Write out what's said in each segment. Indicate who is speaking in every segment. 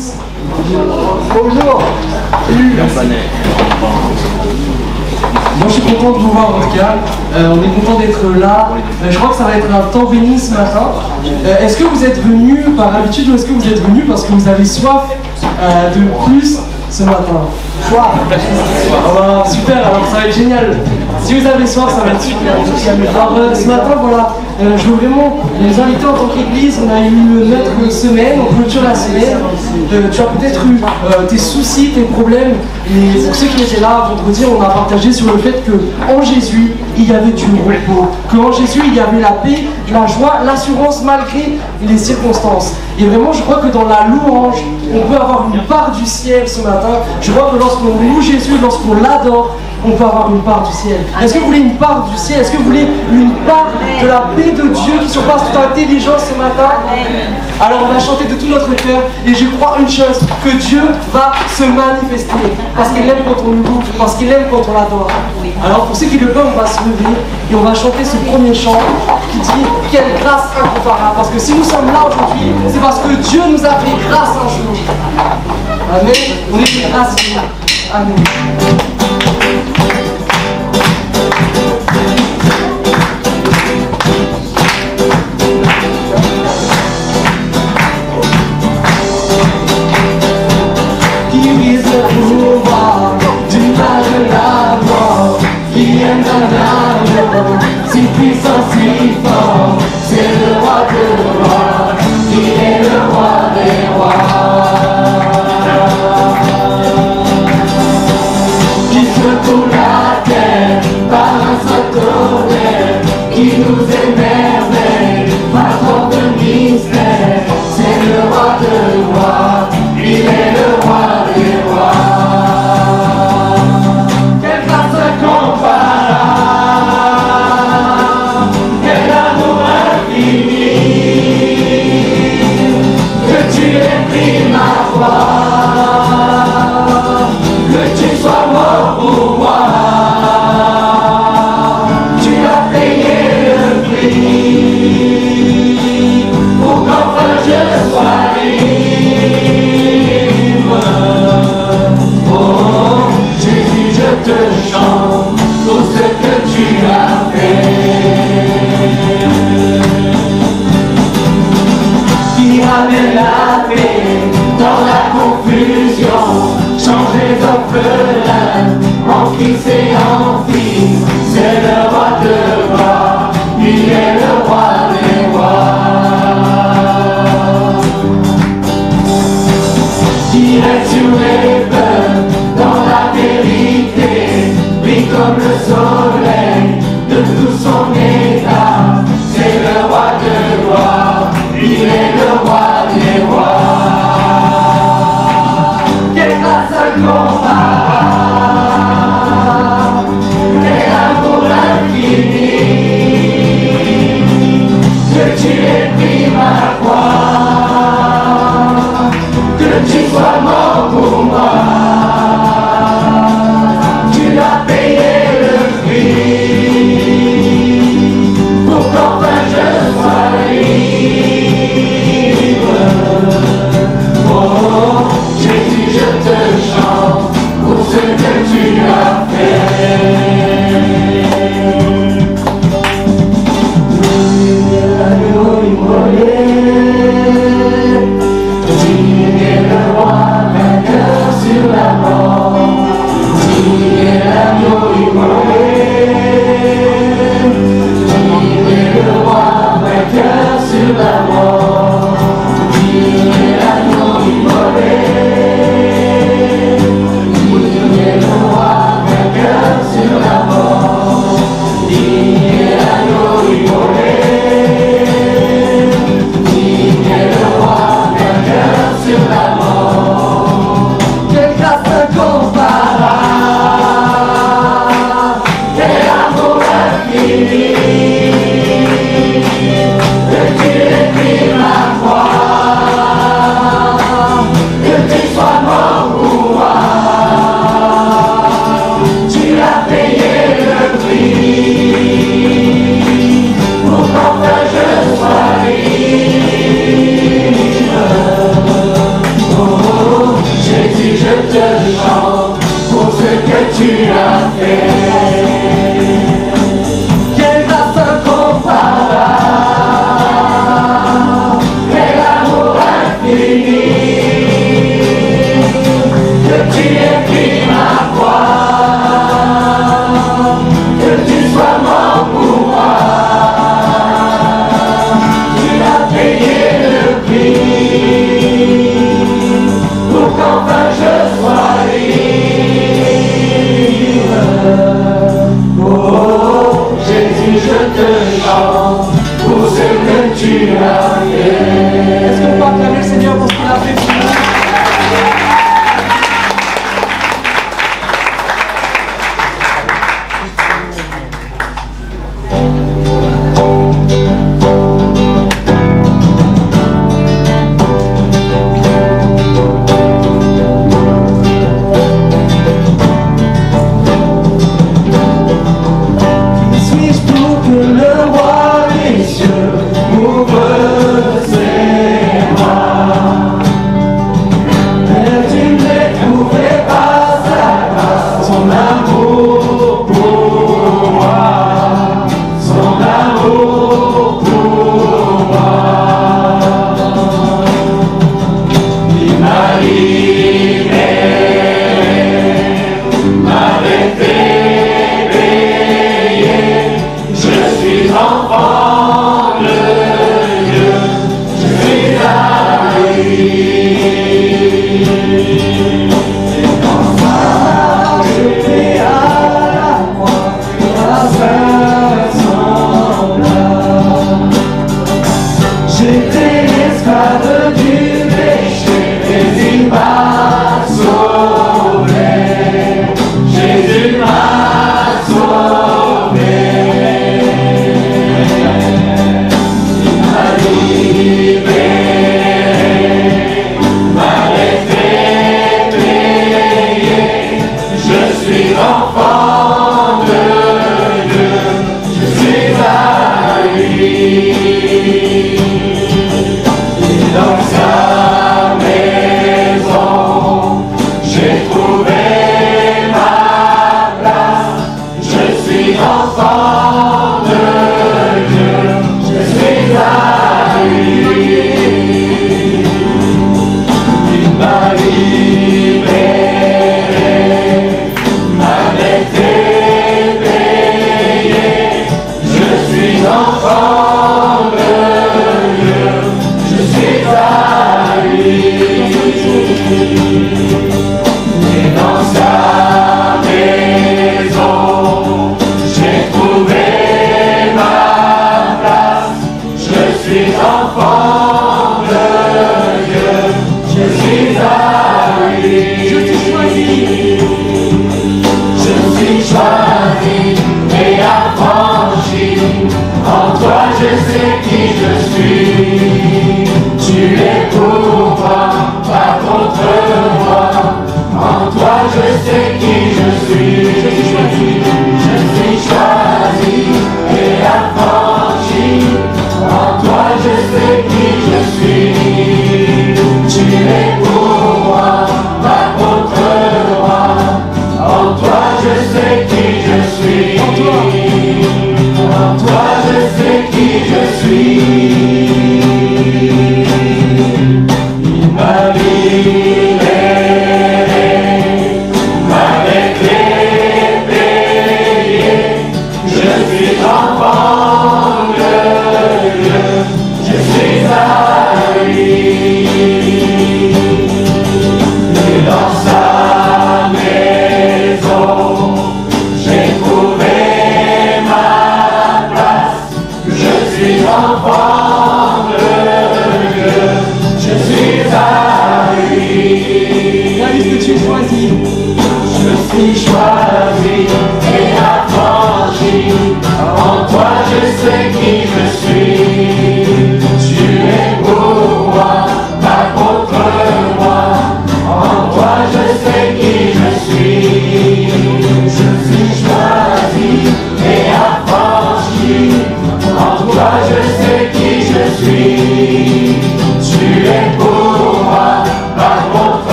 Speaker 1: tous. Bonjour. Moi je suis content de vous voir en tout cas, on est content d'être là, je crois que ça va être un temps béni ce matin. Est-ce que vous êtes venus par habitude ou est-ce que vous êtes venus parce que vous avez soif de plus ce matin? Soif. Oh, super, alors ça va être génial. Si vous avez soif, ça va être super. Alors ce matin, voilà, je veux vraiment les inviter en tant qu'église. On a eu notre semaine, on clôture la semaine. Tu as peut-être eu tes soucis, tes problèmes. Et pour ceux qui étaient là vendredi, on a partagé sur le fait qu'en Jésus, il y avait du repos. Qu'en Jésus, il y avait la paix, la joie, l'assurance malgré les circonstances. Et vraiment, je crois que dans la louange, on peut avoir une part du ciel ce matin. Je crois que lorsqu'on loue Jésus, lorsqu'on l'adore, on peut avoir une part du ciel. Est-ce que vous voulez une part du ciel? Est-ce que vous voulez une part de la paix de Dieu qui surpasse toute intelligence ce matin? Alors on va chanter de tout notre cœur et je crois une chose, que Dieu va se manifester parce qu'il aime quand on le loue, parce qu'il aime quand on l'adore. Alors pour ceux qui le peuvent, on va se lever et on va chanter ce premier chant qui dit « Quelle grâce incomparable » parce que si nous sommes là aujourd'hui, c'est parce que Dieu nous a fait grâce un jour. Amen. On est fait grâce. Amen.
Speaker 2: Si puissant, si fort, c'est le roi de rois, il est le roi des rois. Qui secoue la terre par un seul tonnerre, qui nous émerveille par trop de mystère, c'est le roi de rois, il est le roi des rois. Quelle grâce incomparable, que tu aies pris ma foi, que tu sois mort pour moi, tu as payé le prix pour qu'enfin je sois libre. Oh Jésus, je te chante pour ce que tu as fait. Qui ramène la paix dans la confusion, change les orphelins en fils et en filles, c'est le roi de rois, il est le roi des rois. Qui reste sur les peuples dans la vérité, brille comme le soleil de tout son état, c'est le roi de rois, il est le roi des rois. Quelle grâce incomparable, quel amour infini, que tu aies pris ma croix, que tu sois mort pour moi, tu as payé le prix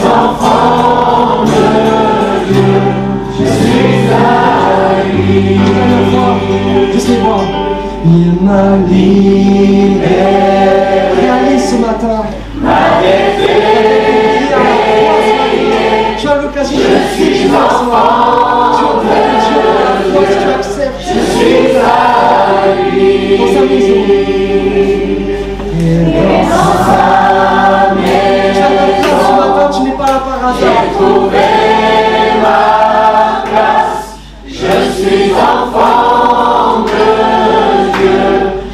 Speaker 2: enfant de Dieu, je suis à lui.
Speaker 1: il m'a libéré. Réalise ce matin. Tu as l'occasion de suis enfant. Tu auprès de Dieu à la croix, tu acceptes. Je suis à lui. Dans sa maison. Et dans sa maison. Tu as ta place ce matin, tu n'es pas là par hasard. J'ai trouvé ma place. Je suis enfant de Dieu.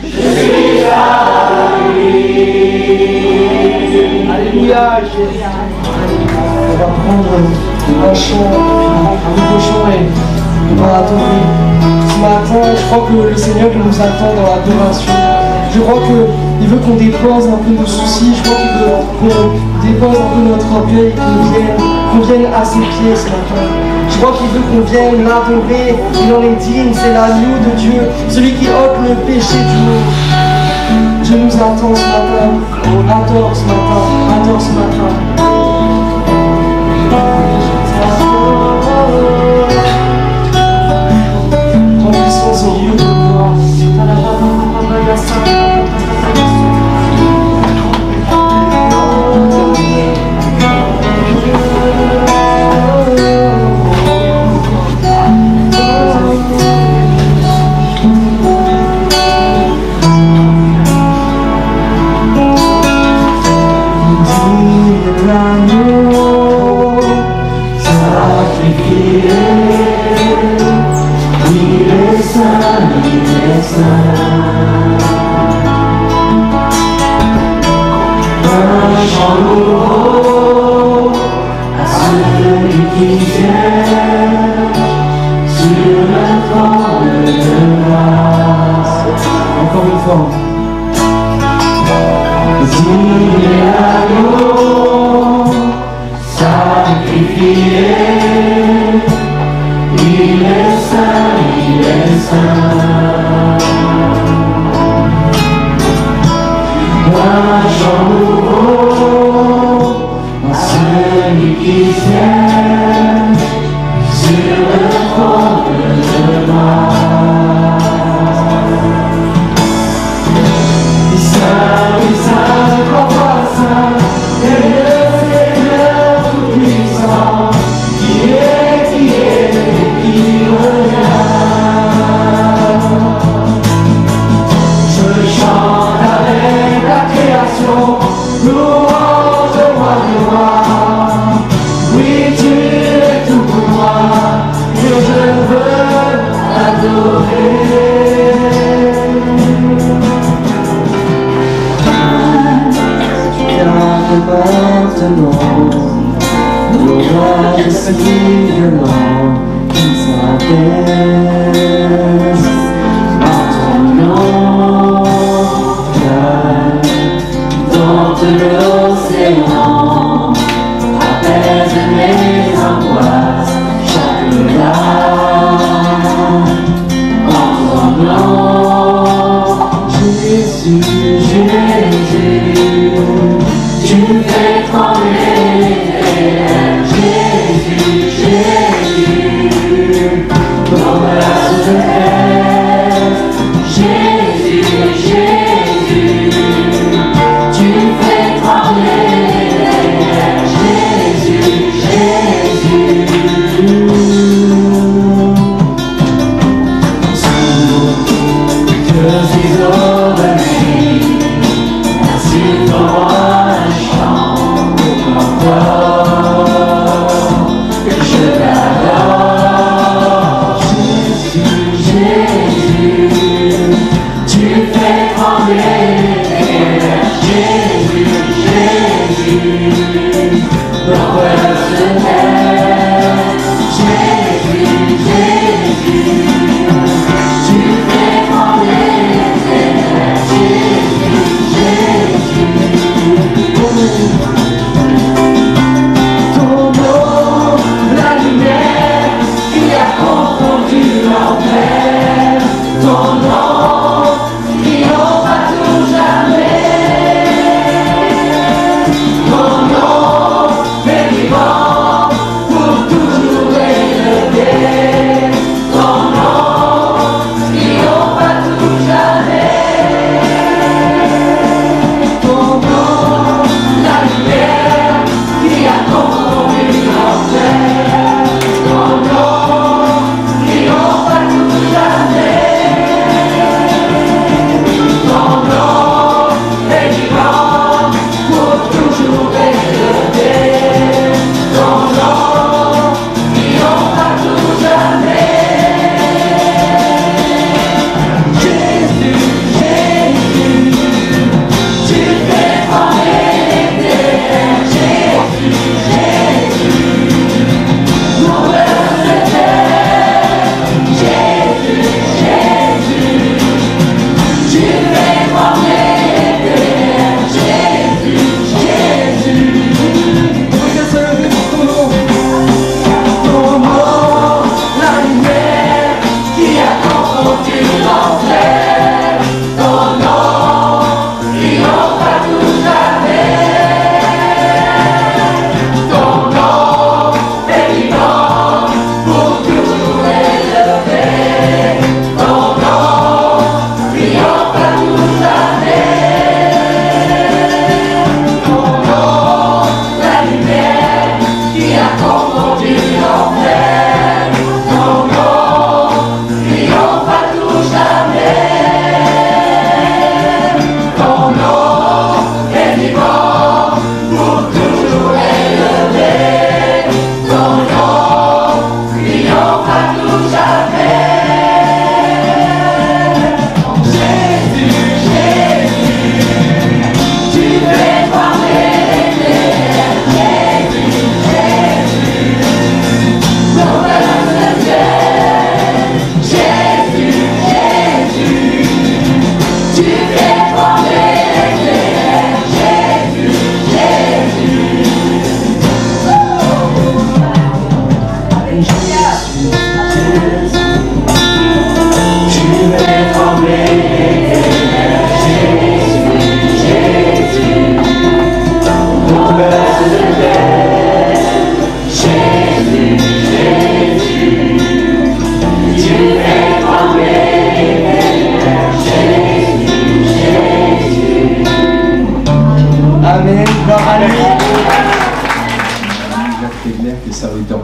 Speaker 1: Je suis à lui. Alléluia. On va prendre un chant, un nouveau chant et on va adorer. Ce matin, je crois que le Seigneur il nous attend dans l'adoration. Je crois qu'il veut qu'on dépose un peu nos soucis, je crois qu'il veut qu'on dépose un peu notre orgueil, qu'on vienne à ses pieds ce matin. Je crois qu'il veut qu'on vienne l'adorer, il en est digne, c'est l'agneau de Dieu, celui qui ôte le péché du monde. Dieu nous attend ce matin, adore ce matin, adore ce matin. Remplissons ce lieu de gloire. Encore une fois. Sacrifié, il est saint, il est saint. Un chant nouveau à celui qui siège sur le trône de gloire. Saint, grand roi saint, et le Seigneur tout-puissant, qui revient. Je chante avec la création, louange au roi des rois. Oui, tu es tout pour moi, et je veux t'adorer. Maintenant, gloire de ce violent qui s'abaisse par ton nom, dans l'océan, apaise mes angoisses, chaque larme en tremblant. Jésus, Jésus, tu fais trembler les terres. Jésus, Jésus, dans la souffrance. Jésus, Jésus, tu fais trembler les terres. Jésus, Jésus. Cause he's over me. Merci pour moi. Je t'adore, Jésus, Jésus, tu fais trembler les terres. Jésus, Jésus, pourquoi se taire? Jésus, Jésus, tu fais trembler les terres. Jésus, Jésus. Ton nom, qui n'aura tout jamais.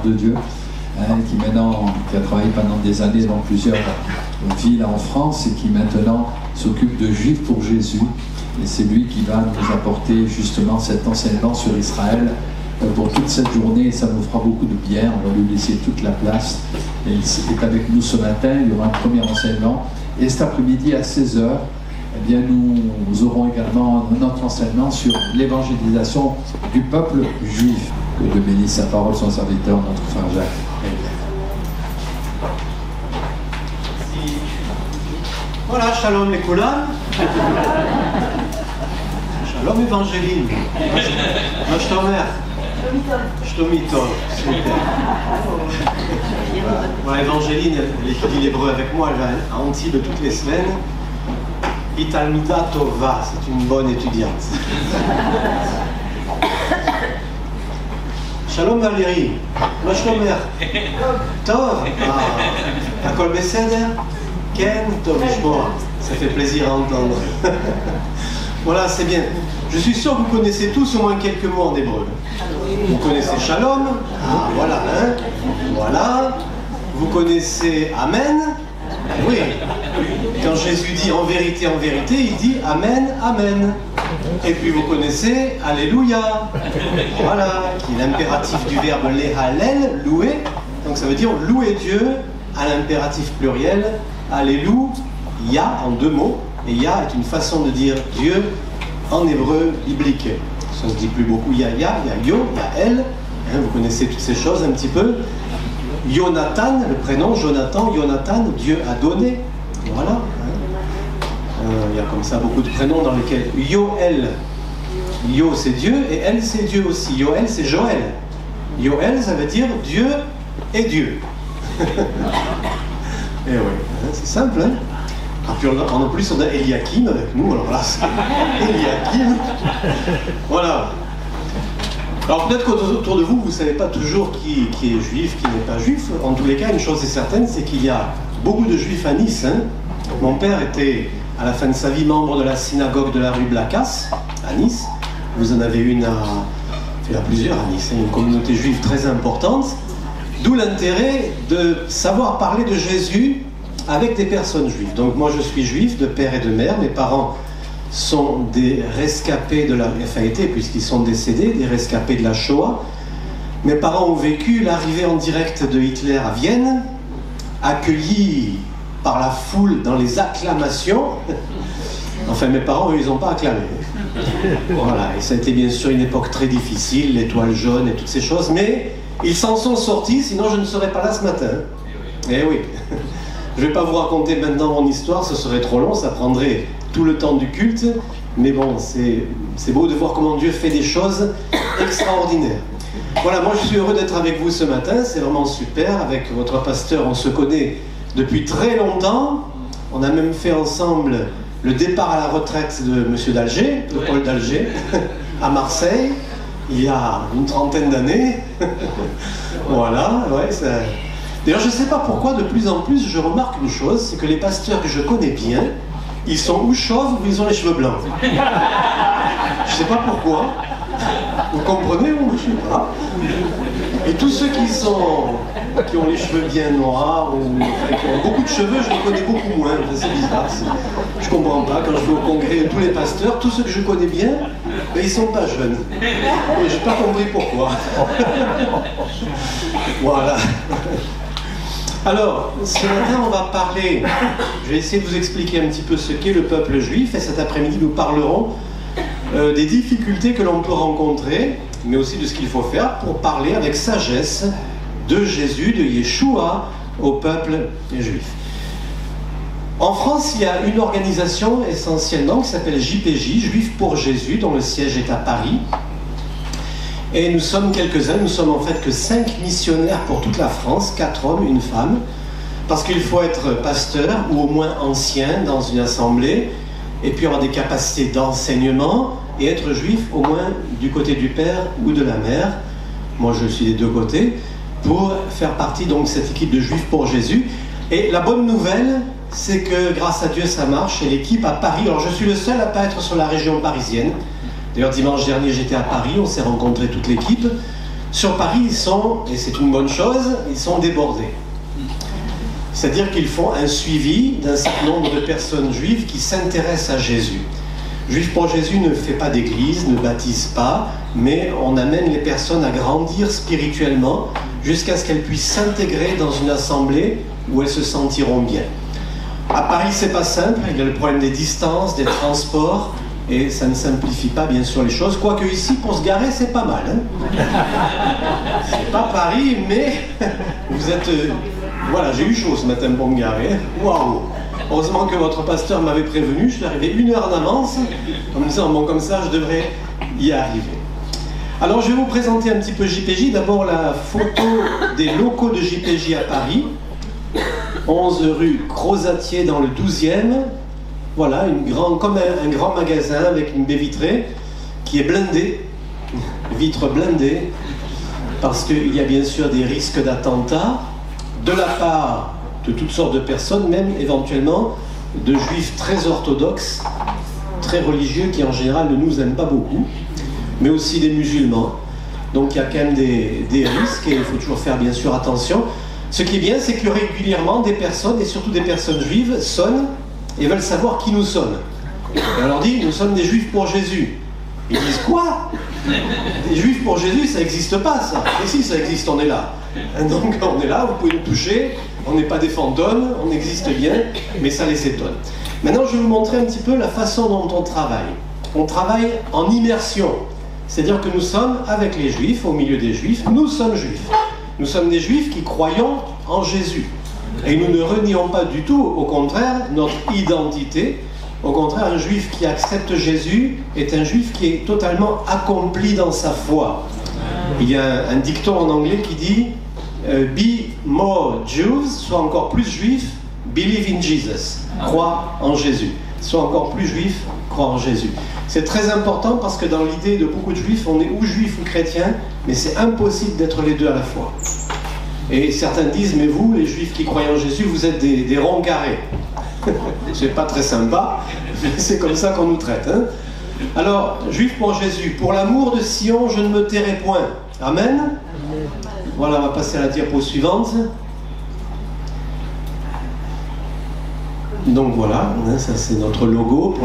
Speaker 3: de Dieu, qui a travaillé pendant des années dans plusieurs villes en France et qui maintenant s'occupe de Juifs pour Jésus. Et c'est lui qui va nous apporter justement cet enseignement sur Israël pour toute cette journée, et ça nous fera beaucoup de bien. On va lui laisser toute la place. Et il est avec nous ce matin, il y aura un premier enseignement. Et cet après-midi à 16h, eh bien, nous aurons également notre enseignement sur l'évangélisation du peuple juif. Que Dieu bénisse sa parole, son serviteur, notre frère Jacques.
Speaker 4: Voilà, shalom les koulam. Shalom Évangéline. Moi je t'emmerde. Je te mitole. Voilà, Évangéline, elle étudie l'hébreu avec moi, elle va à Antibes toutes les semaines. Italmida Tova, c'est une bonne étudiante. Shalom Valérie. Moi je t'emmerde. Tov. Akol Beseder. Ken, Tov Shmoa. Ça fait plaisir à entendre. Voilà, c'est bien. Je suis sûr que vous connaissez tous au moins quelques mots en hébreu. Vous connaissez Shalom. Ah, voilà, hein. Voilà. Vous connaissez Amen. Oui. Quand Jésus dit en vérité, il dit Amen, Amen. Et puis vous connaissez Alléluia. Voilà, qui est l'impératif du verbe lehalel, louer. Donc ça veut dire louer Dieu à l'impératif pluriel. Alléluia en deux mots. Et Ya est une façon de dire Dieu en hébreu biblique. Ça ne se dit plus beaucoup. Il y a Ya, il y a Yo, il y a Elle. Hein, vous connaissez toutes ces choses un petit peu. Jonathan, le prénom Jonathan, Jonathan, Dieu a donné. Voilà. Il y a comme ça beaucoup de prénoms dans lesquels Yoel. Yo c'est Dieu et Elle c'est Dieu aussi. Yoel c'est Joël. Yoel ça veut dire Dieu et Dieu. Et oui, c'est simple. Hein. Et puis en plus on a Eliakim avec nous, alors là c'est Eliakim. Voilà. Alors peut-être qu'autour de vous, vous ne savez pas toujours qui est juif, qui n'est pas juif. En tous les cas, une chose est certaine, c'est qu'il y a beaucoup de juifs à Nice. Hein. Mon père était à la fin de sa vie membre de la synagogue de la rue Blacas, à Nice. Vous en avez une il y en a plusieurs à Nice, une communauté juive très importante. D'où l'intérêt de savoir parler de Jésus avec des personnes juives. Donc moi je suis juif de père et de mère, mes parents sont des rescapés de la FAIT puisqu'ils sont décédés, des rescapés de la Shoah. Mes parents ont vécu l'arrivée en direct de Hitler à Vienne, accueillis par la foule dans les acclamations. Enfin mes parents, eux, ils n'ont pas acclamé. Voilà, et ça a été bien sûr une époque très difficile, l'étoile jaune et toutes ces choses, mais ils s'en sont sortis, sinon je ne serais pas là ce matin. Eh oui. Je ne vais pas vous raconter maintenant mon histoire, ce serait trop long, ça prendrait tout le temps du culte, mais bon, c'est beau de voir comment Dieu fait des choses extraordinaires. Voilà, moi je suis heureux d'être avec vous ce matin, c'est vraiment super, avec votre pasteur, on se connaît depuis très longtemps, on a même fait ensemble le départ à la retraite de M. d'Alger, de Paul d'Alger, à Marseille, il y a une trentaine d'années. Voilà, ouais, ça... D'ailleurs, je ne sais pas pourquoi, de plus en plus, je remarque une chose, c'est que les pasteurs que je connais bien, ils sont ou chauves ou ils ont les cheveux blancs. Je ne sais pas pourquoi. Vous comprenez ou je ne sais pas. Et tous ceux qui ont les cheveux bien noirs, ou qui ont beaucoup de cheveux, je les connais beaucoup moins. C'est bizarre. Je ne comprends pas. Quand je vais au congrès de tous les pasteurs, tous ceux que je connais bien, ben, ils ne sont pas jeunes. Et je n'ai pas compris pourquoi. Voilà. Alors, ce matin, on va parler, je vais essayer de vous expliquer un petit peu ce qu'est le peuple juif, et cet après-midi, nous parlerons des difficultés que l'on peut rencontrer, mais aussi de ce qu'il faut faire pour parler avec sagesse de Jésus, de Yeshua, au peuple juif. En France, il y a une organisation essentiellement qui s'appelle JPJ, Juifs pour Jésus, dont le siège est à Paris. Et nous sommes quelques-uns, nous sommes en fait que 5 missionnaires pour toute la France, 4 hommes, 1 femme, parce qu'il faut être pasteur ou au moins ancien dans une assemblée, et puis avoir des capacités d'enseignement, et être juif au moins du côté du père ou de la mère, moi je suis des deux côtés, pour faire partie donc de cette équipe de Juifs pour Jésus. Et la bonne nouvelle, c'est que grâce à Dieu ça marche, et l'équipe à Paris, alors je suis le seul à ne pas être sur la région parisienne. D'ailleurs, dimanche dernier, j'étais à Paris, on s'est rencontré toute l'équipe. Sur Paris, ils sont, et c'est une bonne chose, ils sont débordés. C'est-à-dire qu'ils font un suivi d'un certain nombre de personnes juives qui s'intéressent à Jésus. Juif pour Jésus ne fait pas d'église, ne baptise pas, mais on amène les personnes à grandir spirituellement jusqu'à ce qu'elles puissent s'intégrer dans une assemblée où elles se sentiront bien. À Paris, c'est pas simple, il y a le problème des distances, des transports, et ça ne simplifie pas bien sûr les choses, quoique ici, pour se garer, c'est pas mal. Hein. C'est pas Paris, mais vous êtes... Voilà, j'ai eu chaud ce matin pour me garer. Waouh! Heureusement que votre pasteur m'avait prévenu, je suis arrivé 1 heure en avance, comme ça, je devrais y arriver. Alors, je vais vous présenter un petit peu JPJ. D'abord, la photo des locaux de JPJ à Paris. 11 rue Crozatier dans le 12e. Voilà, comme un grand magasin avec une baie vitrée qui est blindée, vitre blindée, parce qu'il y a bien sûr des risques d'attentats de la part de toutes sortes de personnes, même éventuellement de juifs très orthodoxes, très religieux, qui en général ne nous aiment pas beaucoup, mais aussi des musulmans. Donc il y a quand même des risques et il faut toujours faire bien sûr attention. Ce qui est bien, c'est que régulièrement des personnes, et surtout des personnes juives, sonnent et veulent savoir qui nous sommes. Et on leur dit, nous sommes des juifs pour Jésus. Ils disent quoi? Des juifs pour Jésus, ça n'existe pas ça. Et si ça existe, on est là. Donc on est là, vous pouvez nous toucher, on n'est pas des fantômes, on existe bien, mais ça les étonne. Maintenant, je vais vous montrer un petit peu la façon dont on travaille. On travaille en immersion, c'est-à-dire que nous sommes avec les juifs, au milieu des juifs, nous sommes juifs. Nous sommes des juifs qui croyons en Jésus. Et nous ne renions pas du tout, au contraire, notre identité. Au contraire, un juif qui accepte Jésus est un juif qui est totalement accompli dans sa foi. Il y a un dicton en anglais qui dit Be more Jews, sois encore plus juif, believe in Jesus, crois en Jésus. Sois encore plus juif, crois en Jésus. C'est très important parce que dans l'idée de beaucoup de juifs, on est ou juif ou chrétien, mais c'est impossible d'être les deux à la fois. Et certains disent, mais vous, les juifs qui croient en Jésus, vous êtes des ronds carrés. C'est pas très sympa, mais c'est comme ça qu'on nous traite. Hein. Alors, juif pour Jésus, pour l'amour de Sion, je ne me tairai point. Amen. Voilà, on va passer à la diapo suivante. Donc voilà, hein, ça c'est notre logo.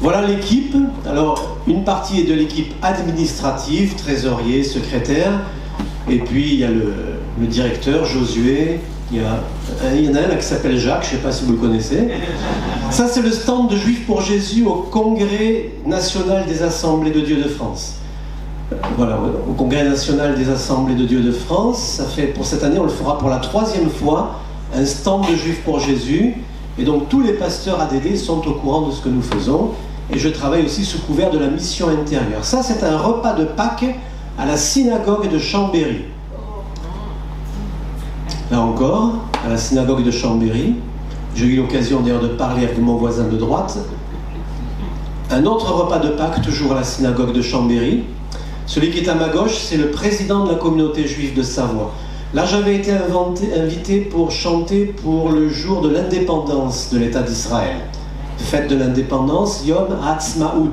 Speaker 4: Voilà l'équipe. Alors, une partie est de l'équipe administrative, trésorier, secrétaire. Et puis, il y a le directeur, Josué. Il y en a un là qui s'appelle Jacques, je ne sais pas si vous le connaissez. Ça, c'est le stand de Juifs pour Jésus au Congrès national des Assemblées de Dieu de France. Voilà, au Congrès national des Assemblées de Dieu de France. Ça fait, pour cette année, on le fera pour la 3e fois, un stand de Juifs pour Jésus. Et donc, tous les pasteurs ADD sont au courant de ce que nous faisons. Et je travaille aussi sous couvert de la mission intérieure. Ça, c'est un repas de Pâques à la synagogue de Chambéry. Là encore, à la synagogue de Chambéry, j'ai eu l'occasion d'ailleurs de parler avec mon voisin de droite. Un autre repas de Pâques, toujours à la synagogue de Chambéry. Celui qui est à ma gauche, c'est le président de la communauté juive de Savoie. Là, j'avais été invité pour chanter pour le jour de l'indépendance de l'État d'Israël. Fête de l'indépendance, Yom Ha'atzmaut.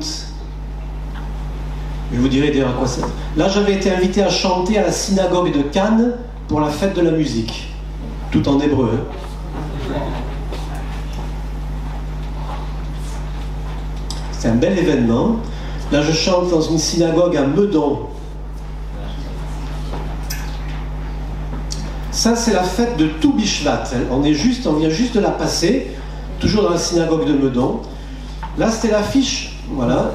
Speaker 4: Je vous dirai d'ailleurs à quoi ça... Là, j'avais été invité à chanter à la synagogue de Cannes pour la fête de la musique, tout en hébreu. C'est un bel événement. Là, je chante dans une synagogue à Meudon. Ça, c'est la fête de Tou Bishvat. On vient juste de la passer, toujours dans la synagogue de Meudon. Là, c'était l'affiche. Voilà,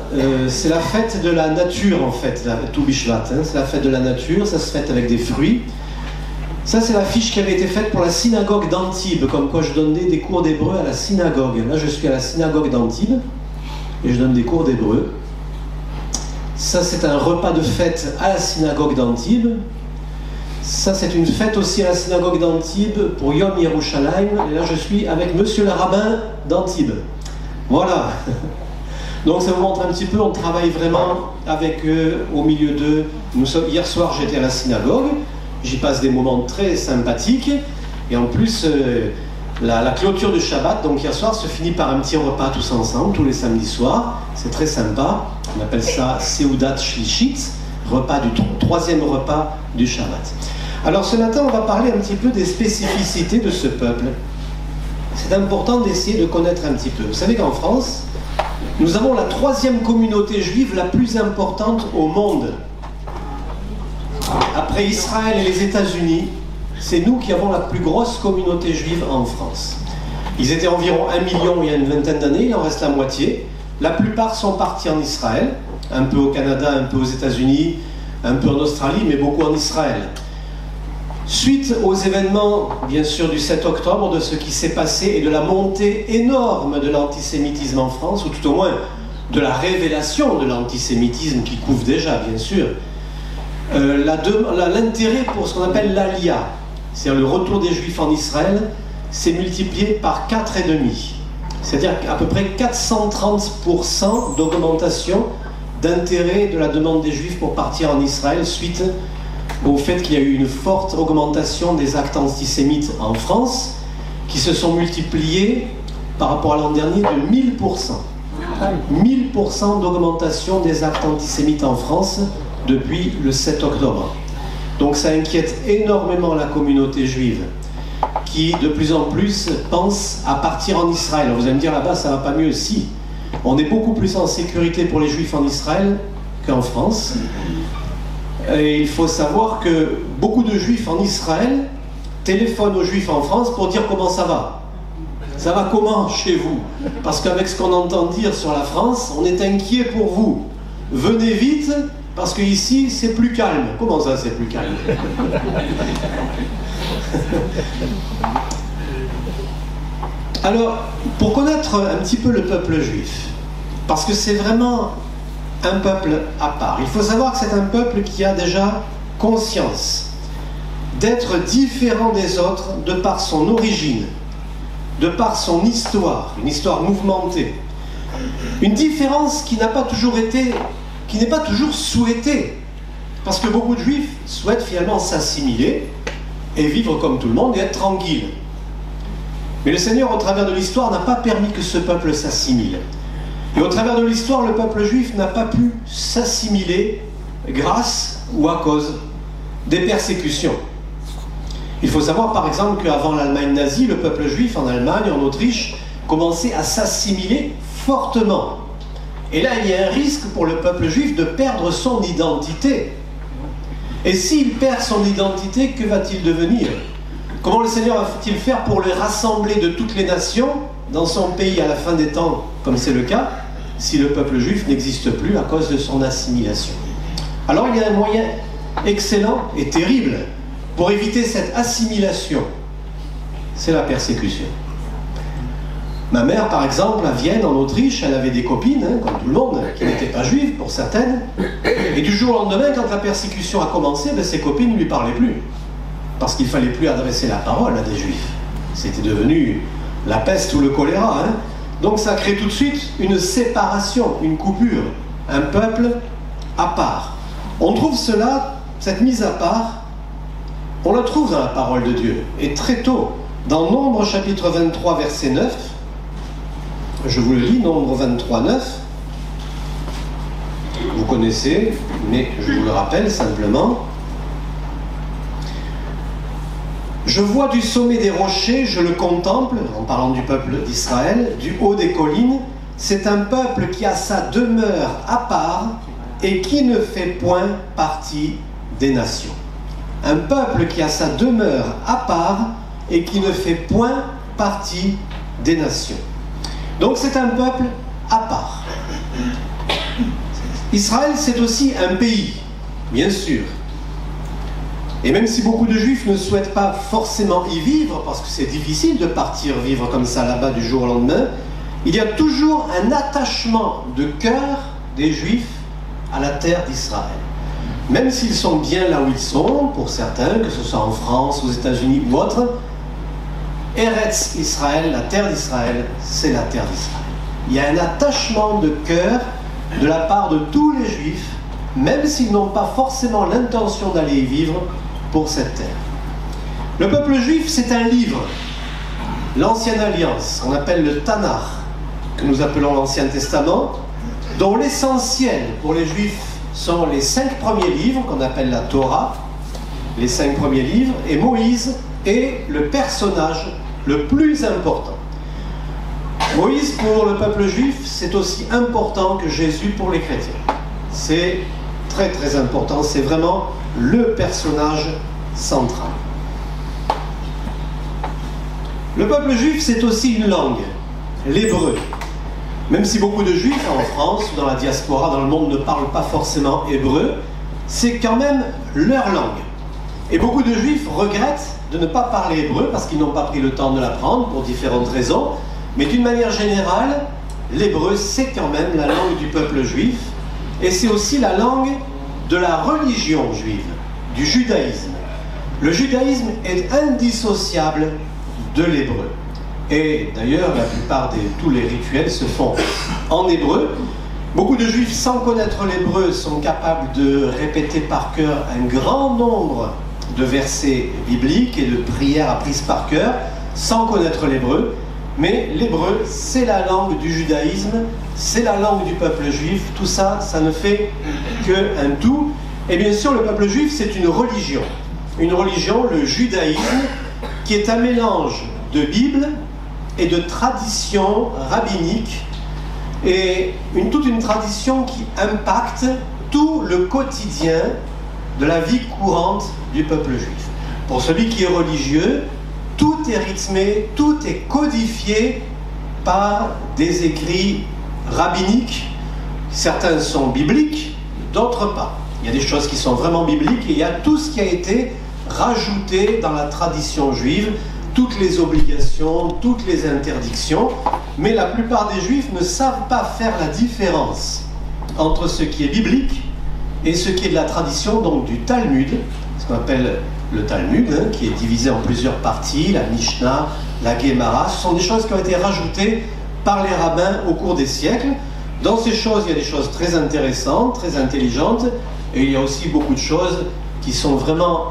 Speaker 4: c'est la fête de la nature en fait, la Tou Bishvat. Hein, c'est la fête de la nature, ça se fête avec des fruits. Ça, c'est l'affiche qui avait été faite pour la synagogue d'Antibes, comme quoi je donnais des cours d'hébreu à la synagogue. Là, je suis à la synagogue d'Antibes et je donne des cours d'hébreu. Ça, c'est un repas de fête à la synagogue d'Antibes. Ça, c'est une fête aussi à la synagogue d'Antibes pour Yom Yerushalayim. Et là, je suis avec monsieur le rabbin d'Antibes. Voilà. Donc, ça vous montre un petit peu, on travaille vraiment avec eux, au milieu d'eux. Hier soir, j'étais à la synagogue. J'y passe des moments très sympathiques. Et en plus, la clôture du Shabbat, donc hier soir, se finit par un petit repas tous ensemble, tous les samedis soirs. C'est très sympa. On appelle ça Seudat Shlishit, troisième repas du Shabbat. Alors ce matin, on va parler un petit peu des spécificités de ce peuple. C'est important d'essayer de connaître un petit peu. Vous savez qu'en France, nous avons la troisième communauté juive la plus importante au monde. Après Israël et les États-Unis, c'est nous qui avons la plus grosse communauté juive en France. Ils étaient environ 1 million il y a une vingtaine d'années, il en reste la moitié. La plupart sont partis en Israël, un peu au Canada, un peu aux États-Unis, un peu en Australie, mais beaucoup en Israël. Suite aux événements, bien sûr, du 7 octobre, de ce qui s'est passé et de la montée énorme de l'antisémitisme en France, ou tout au moins de la révélation de l'antisémitisme qui couvre déjà, bien sûr, l'intérêt pour ce qu'on appelle l'Alia, c'est-à-dire le retour des Juifs en Israël, s'est multiplié par 4,5. C'est-à-dire à peu près 430% d'augmentation d'intérêt de la demande des Juifs pour partir en Israël suite au fait qu'il y a eu une forte augmentation des actes antisémites en France qui se sont multipliés par rapport à l'an dernier de 1000%. 1000% d'augmentation des actes antisémites en France depuis le 7 octobre. Donc ça inquiète énormément la communauté juive qui de plus en plus pense à partir en Israël. Alors vous allez me dire là-bas ça va pas mieux. Si, on est beaucoup plus en sécurité pour les Juifs en Israël qu'en France. Et il faut savoir que beaucoup de Juifs en Israël téléphonent aux Juifs en France pour dire comment ça va. Ça va comment chez vous? Parce qu'avec ce qu'on entend dire sur la France, on est inquiet pour vous. Venez vite, parce qu'ici c'est plus calme. Comment ça c'est plus calme? Alors, pour connaître un petit peu le peuple juif, parce que c'est vraiment un peuple à part. Il faut savoir que c'est un peuple qui a déjà conscience d'être différent des autres de par son origine, de par son histoire, une histoire mouvementée. Une différence qui n'a pas toujours été, qui n'est pas toujours souhaitée, parce que beaucoup de Juifs souhaitent finalement s'assimiler et vivre comme tout le monde et être tranquille. Mais le Seigneur, au travers de l'histoire, n'a pas permis que ce peuple s'assimile. Et au travers de l'histoire, le peuple juif n'a pas pu s'assimiler grâce ou à cause des persécutions. Il faut savoir par exemple qu'avant l'Allemagne nazie, le peuple juif en Allemagne, en Autriche, commençait à s'assimiler fortement. Et là, il y a un risque pour le peuple juif de perdre son identité. Et s'il perd son identité, que va-t-il devenir? Comment le Seigneur va-t-il faire pour le rassembler de toutes les nations dans son pays à la fin des temps, comme c'est le cas, si le peuple juif n'existe plus à cause de son assimilation? Alors il y a un moyen excellent et terrible pour éviter cette assimilation, c'est la persécution. Ma mère, par exemple, à Vienne, en Autriche, elle avait des copines, comme tout le monde, qui n'étaient pas juives pour certaines, et du jour au lendemain, quand la persécution a commencé, ses copines ne lui parlaient plus, parce qu'il ne fallait plus adresser la parole à des juifs. C'était devenu la peste ou le choléra. Donc ça crée tout de suite une séparation, une coupure, un peuple à part. On trouve cela, cette mise à part, on la trouve dans la parole de Dieu. Et très tôt, dans Nombre chapitre 23, verset 9, je vous le lis, Nombre 23, 9, vous connaissez, mais je vous le rappelle simplement. Je vois du sommet des rochers, je le contemple, en parlant du peuple d'Israël, du haut des collines, c'est un peuple qui a sa demeure à part et qui ne fait point partie des nations. Un peuple qui a sa demeure à part et qui ne fait point partie des nations. Donc c'est un peuple à part. Israël, c'est aussi un pays, bien sûr. Et même si beaucoup de Juifs ne souhaitent pas forcément y vivre, parce que c'est difficile de partir vivre comme ça là-bas du jour au lendemain, il y a toujours un attachement de cœur des Juifs à la terre d'Israël. Même s'ils sont bien là où ils sont, pour certains, que ce soit en France, aux États-Unis ou autre, Eretz Israël, la terre d'Israël, c'est la terre d'Israël. Il y a un attachement de cœur de la part de tous les Juifs, même s'ils n'ont pas forcément l'intention d'aller y vivre pour cette terre. Le peuple juif, c'est un livre, l'Ancienne Alliance, qu'on appelle le Tanakh, que nous appelons l'Ancien Testament, dont l'essentiel pour les Juifs sont les 5 premiers livres qu'on appelle la Torah, les 5 premiers livres, et Moïse est le personnage le plus important. Moïse pour le peuple juif, c'est aussi important que Jésus pour les chrétiens. C'est très très important, c'est vraiment le personnage central. Le peuple juif, c'est aussi une langue, l'hébreu. Même si beaucoup de juifs en France ou dans la diaspora, dans le monde, ne parlent pas forcément hébreu, c'est quand même leur langue. Et beaucoup de juifs regrettent de ne pas parler hébreu parce qu'ils n'ont pas pris le temps de l'apprendre pour différentes raisons. Mais d'une manière générale, l'hébreu, c'est quand même la langue du peuple juif. Et c'est aussi la langue de la religion juive, du judaïsme. Le judaïsme est indissociable de l'hébreu. Et d'ailleurs, la plupart de tous les rituels se font en hébreu. Beaucoup de juifs, sans connaître l'hébreu, sont capables de répéter par cœur un grand nombre de versets bibliques et de prières apprises par cœur, sans connaître l'hébreu. Mais l'hébreu, c'est la langue du judaïsme, c'est la langue du peuple juif. Tout ça, ça ne fait qu'un tout. Et bien sûr, le peuple juif, c'est une religion. Une religion, le judaïsme, qui est un mélange de Bible et de tradition rabbinique, et toute une tradition qui impacte tout le quotidien de la vie courante du peuple juif. Pour celui qui est religieux, tout est rythmé, tout est codifié par des écrits rabbiniques. Certains sont bibliques, d'autres pas. Il y a des choses qui sont vraiment bibliques et il y a tout ce qui a été rajouté dans la tradition juive, toutes les obligations, toutes les interdictions, mais la plupart des juifs ne savent pas faire la différence entre ce qui est biblique et ce qui est de la tradition, donc du Talmud, ce qu'on appelle le Talmud, qui est divisé en plusieurs parties, la Mishnah, la Gemara. Ce sont des choses qui ont été rajoutées par les rabbins au cours des siècles. Dans ces choses, il y a des choses très intéressantes, très intelligentes, et il y a aussi beaucoup de choses qui sont vraiment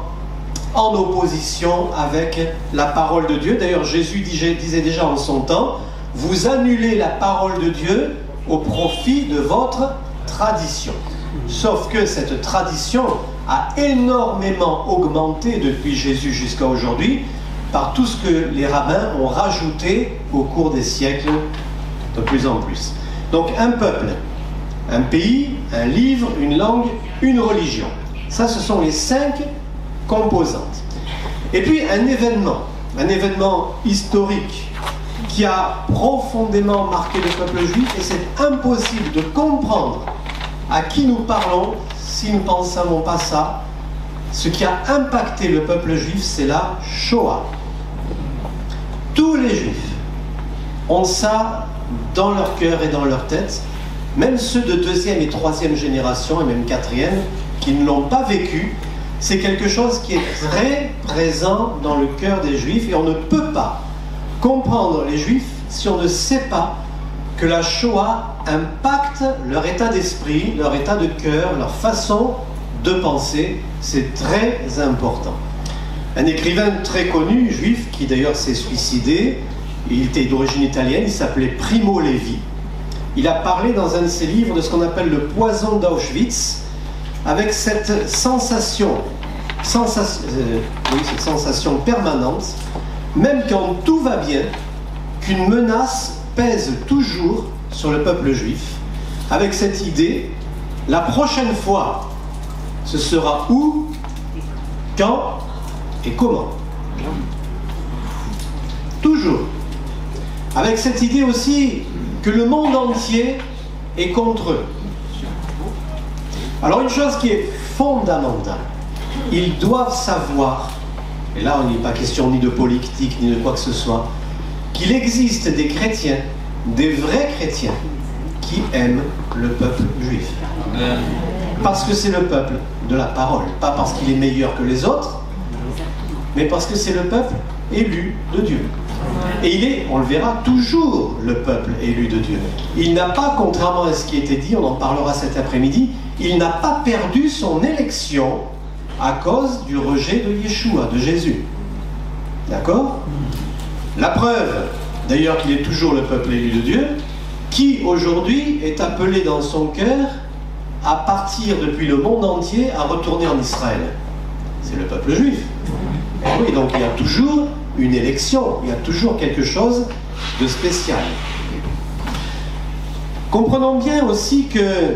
Speaker 4: en opposition avec la parole de Dieu. D'ailleurs, Jésus disait déjà en son temps, vous annulez la parole de Dieu au profit de votre tradition. Sauf que cette tradition a énormément augmenté depuis Jésus jusqu'à aujourd'hui par tout ce que les rabbins ont rajouté au cours des siècles de plus en plus. Donc un peuple, un pays, un livre, une langue, une religion. Ça, ce sont les 5 composantes. Et puis un événement historique qui a profondément marqué le peuple juif, et c'est impossible de comprendre à qui nous parlons si nous ne pensons pas ça. Ce qui a impacté le peuple juif, c'est la Shoah. Tous les juifs ont ça dans leur cœur et dans leur tête, même ceux de 2e et 3e génération, et même 4e, qui ne l'ont pas vécu. C'est quelque chose qui est très présent dans le cœur des juifs, et on ne peut pas comprendre les juifs si on ne sait pas que la Shoah impacte leur état d'esprit, leur état de cœur, leur façon de penser. C'est très important. Un écrivain très connu, juif, qui d'ailleurs s'est suicidé, il était d'origine italienne, il s'appelait Primo Levi. Il a parlé dans un de ses livres de ce qu'on appelle le poison d'Auschwitz, avec cette sensation permanente, même quand tout va bien, qu'une menace pèse toujours sur le peuple juif, avec cette idée, la prochaine fois, ce sera où, quand et comment. Toujours. Avec cette idée aussi que le monde entier est contre eux. Alors une chose qui est fondamentale, ils doivent savoir, et là il n'est pas question ni de politique ni de quoi que ce soit, qu'il existe des chrétiens, des vrais chrétiens, qui aiment le peuple juif. Parce que c'est le peuple de la parole, pas parce qu'il est meilleur que les autres, mais parce que c'est le peuple élu de Dieu. Et il est, on le verra, toujours le peuple élu de Dieu. Il n'a pas, contrairement à ce qui a été dit, on en parlera cet après-midi, il n'a pas perdu son élection à cause du rejet de Yeshua, de Jésus. D'accord? La preuve, d'ailleurs, qu'il est toujours le peuple élu de Dieu, qui aujourd'hui est appelé dans son cœur à partir depuis le monde entier à retourner en Israël? C'est le peuple juif. Oui, donc il y a toujours une élection, il y a toujours quelque chose de spécial. Comprenons bien aussi que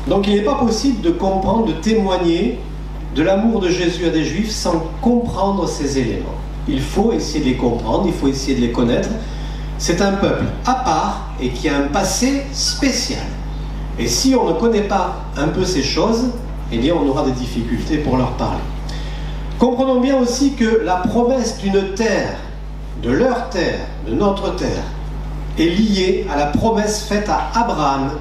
Speaker 4: donc il n'est pas possible de comprendre, de témoigner de l'amour de Jésus à des Juifs sans comprendre ces éléments. Il faut essayer de les comprendre, il faut essayer de les connaître. C'est un peuple à part et qui a un passé spécial. Et si on ne connaît pas un peu ces choses, eh bien on aura des difficultés pour leur parler. Comprenons bien aussi que la promesse d'une terre, de leur terre, de notre terre, est liée à la promesse faite à Abraham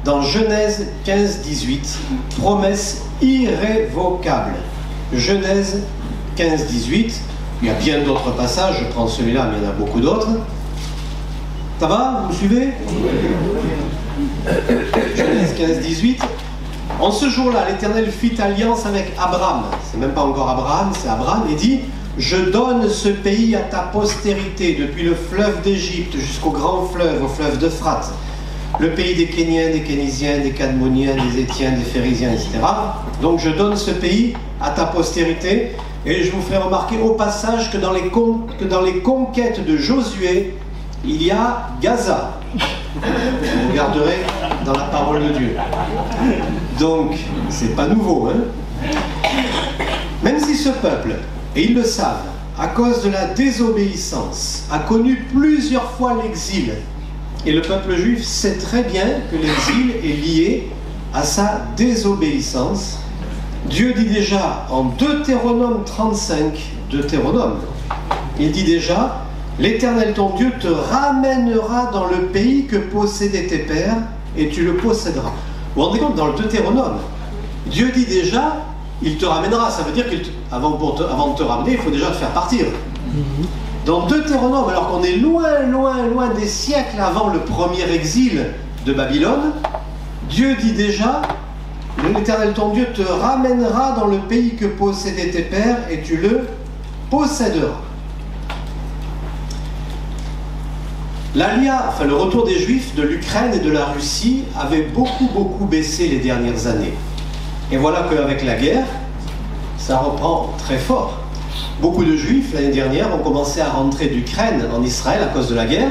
Speaker 4: dans Genèse 15-18, promesse irrévocable. Genèse 15-18, il y a bien d'autres passages, je prends celui-là, mais il y en a beaucoup d'autres. Ça va? Vous me suivez? Genèse 15-18. En ce jour-là, l'Éternel fit alliance avec Abraham. C'est même pas encore Abraham, c'est Abraham, et dit: je donne ce pays à ta postérité, depuis le fleuve d'Égypte jusqu'au grand fleuve, au fleuve d'Euphrate, le pays des Kéniens, des Kénisiens, des Cadmoniens, des Étiens, des Phérésiens, etc. Donc je donne ce pays à ta postérité, et je vous ferai remarquer au passage que dans les conquêtes de Josué, il y a Gaza. Vous regarderez dans la parole de Dieu. Donc, c'est pas nouveau, hein? Même si ce peuple, et ils le savent, à cause de la désobéissance, a connu plusieurs fois l'exil, et le peuple juif sait très bien que l'exil est lié à sa désobéissance, Dieu dit déjà en Deutéronome 35, il dit déjà: l'Éternel ton Dieu te ramènera dans le pays que possédaient tes pères, et tu le posséderas. Vous vous rendez compte, dans le Deutéronome, Dieu dit déjà, il te ramènera. Ça veut dire qu'avant de te ramener, il faut déjà te faire partir. Dans Deutéronome, alors qu'on est loin, loin, loin des siècles avant le premier exil de Babylone, Dieu dit déjà: l'Éternel ton Dieu te ramènera dans le pays que possédaient tes pères, et tu le posséderas. L'Alia, enfin le retour des Juifs de l'Ukraine et de la Russie avait beaucoup baissé les dernières années. Et voilà qu'avec la guerre, ça reprend très fort. Beaucoup de Juifs l'année dernière ont commencé à rentrer d'Ukraine en Israël à cause de la guerre,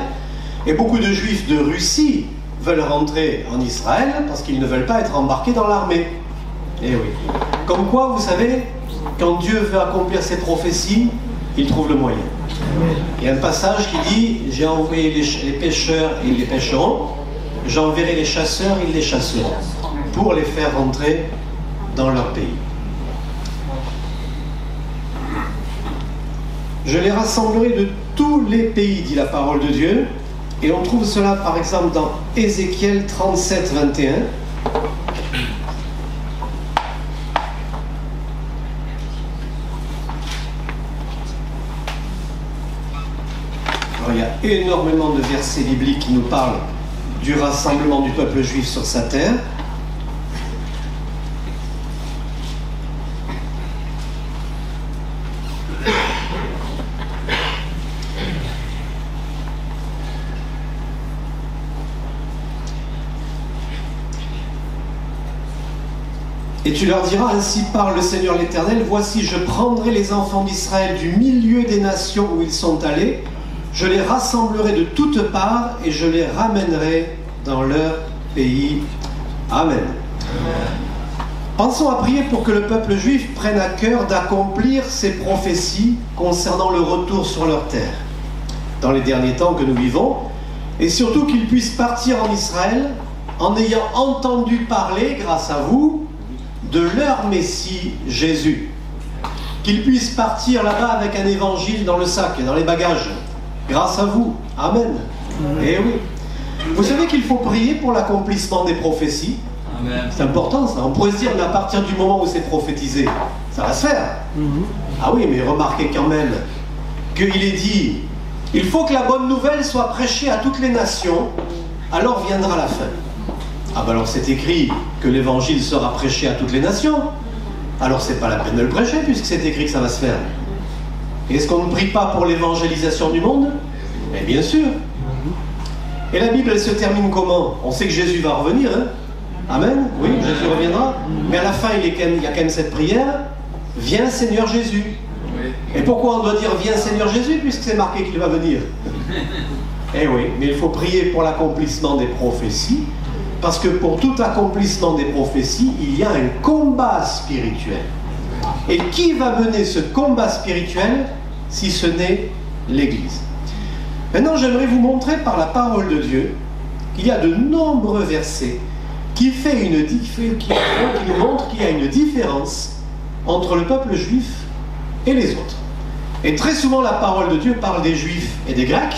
Speaker 4: et beaucoup de Juifs de Russie veulent rentrer en Israël parce qu'ils ne veulent pas être embarqués dans l'armée. Et oui. Comme quoi, vous savez, quand Dieu veut accomplir ses prophéties, il trouve le moyen. Il y a un passage qui dit: j'ai envoyé les pêcheurs, ils les pêcheront, j'enverrai les chasseurs, ils les chasseront, pour les faire rentrer dans leur pays. Je les rassemblerai de tous les pays, dit la parole de Dieu, et on trouve cela par exemple dans Ézéchiel 37, 21. Alors, il y a énormément de versets bibliques qui nous parlent du rassemblement du peuple juif sur sa terre. Et tu leur diras: ainsi parle le Seigneur l'Éternel, voici je prendrai les enfants d'Israël du milieu des nations où ils sont allés, je les rassemblerai de toutes parts et je les ramènerai dans leur pays. Amen. Pensons à prier pour que le peuple juif prenne à cœur d'accomplir ces prophéties concernant le retour sur leur terre dans les derniers temps que nous vivons, et surtout qu'ils puissent partir en Israël en ayant entendu parler, grâce à vous, de leur Messie Jésus. Qu'ils puissent partir là-bas avec un évangile dans le sac et dans les bagages, grâce à vous. Amen. Eh oui. Vous savez qu'il faut prier pour l'accomplissement des prophéties. C'est important ça. On pourrait se dire, mais à partir du moment où c'est prophétisé, ça va se faire. Ah oui, mais remarquez quand même qu'il est dit: il faut que la bonne nouvelle soit prêchée à toutes les nations, alors viendra la fin. Ah ben alors c'est écrit que l'évangile sera prêché à toutes les nations. Alors c'est pas la peine de le prêcher puisque c'est écrit que ça va se faire. Et est-ce qu'on ne prie pas pour l'évangélisation du monde? Eh bien sûr. Et la Bible, elle se termine comment? On sait que Jésus va revenir, hein? Amen. Oui, Jésus reviendra. Mais à la fin, il y a quand même cette prière. Viens Seigneur Jésus. Et pourquoi on doit dire viens Seigneur Jésus, puisque c'est marqué qu'il va venir? Eh oui, mais il faut prier pour l'accomplissement des prophéties, parce que pour tout accomplissement des prophéties, il y a un combat spirituel. Et qui va mener ce combat spirituel si ce n'est l'Église? Maintenant, j'aimerais vous montrer par la parole de Dieu qu'il y a de nombreux versets qui nous montrent qu'il y a une différence entre le peuple juif et les autres. Et très souvent, la parole de Dieu parle des Juifs et des Grecs,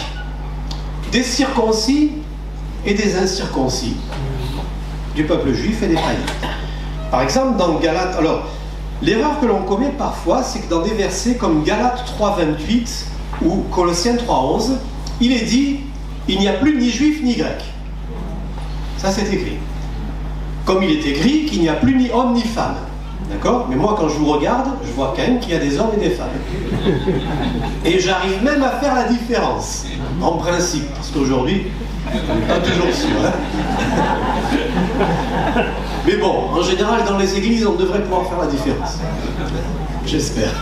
Speaker 4: des circoncis et des incirconcis, du peuple juif et des païens. Par exemple, dans Galates, alors, l'erreur que l'on commet parfois, c'est que dans des versets comme Galates 3,28 ou Colossiens 3,11, il est dit « Il n'y a plus ni juif ni grec ». Ça, c'est écrit. Comme il est écrit qu'il n'y a plus ni homme ni femme. D'accord? Mais moi, quand je vous regarde, je vois quand même qu'il y a des hommes et des femmes. Et j'arrive même à faire la différence, en principe, parce qu'aujourd'hui, on n'est pas toujours sûr. Hein. Mais bon, en général, dans les églises, on devrait pouvoir faire la différence. J'espère.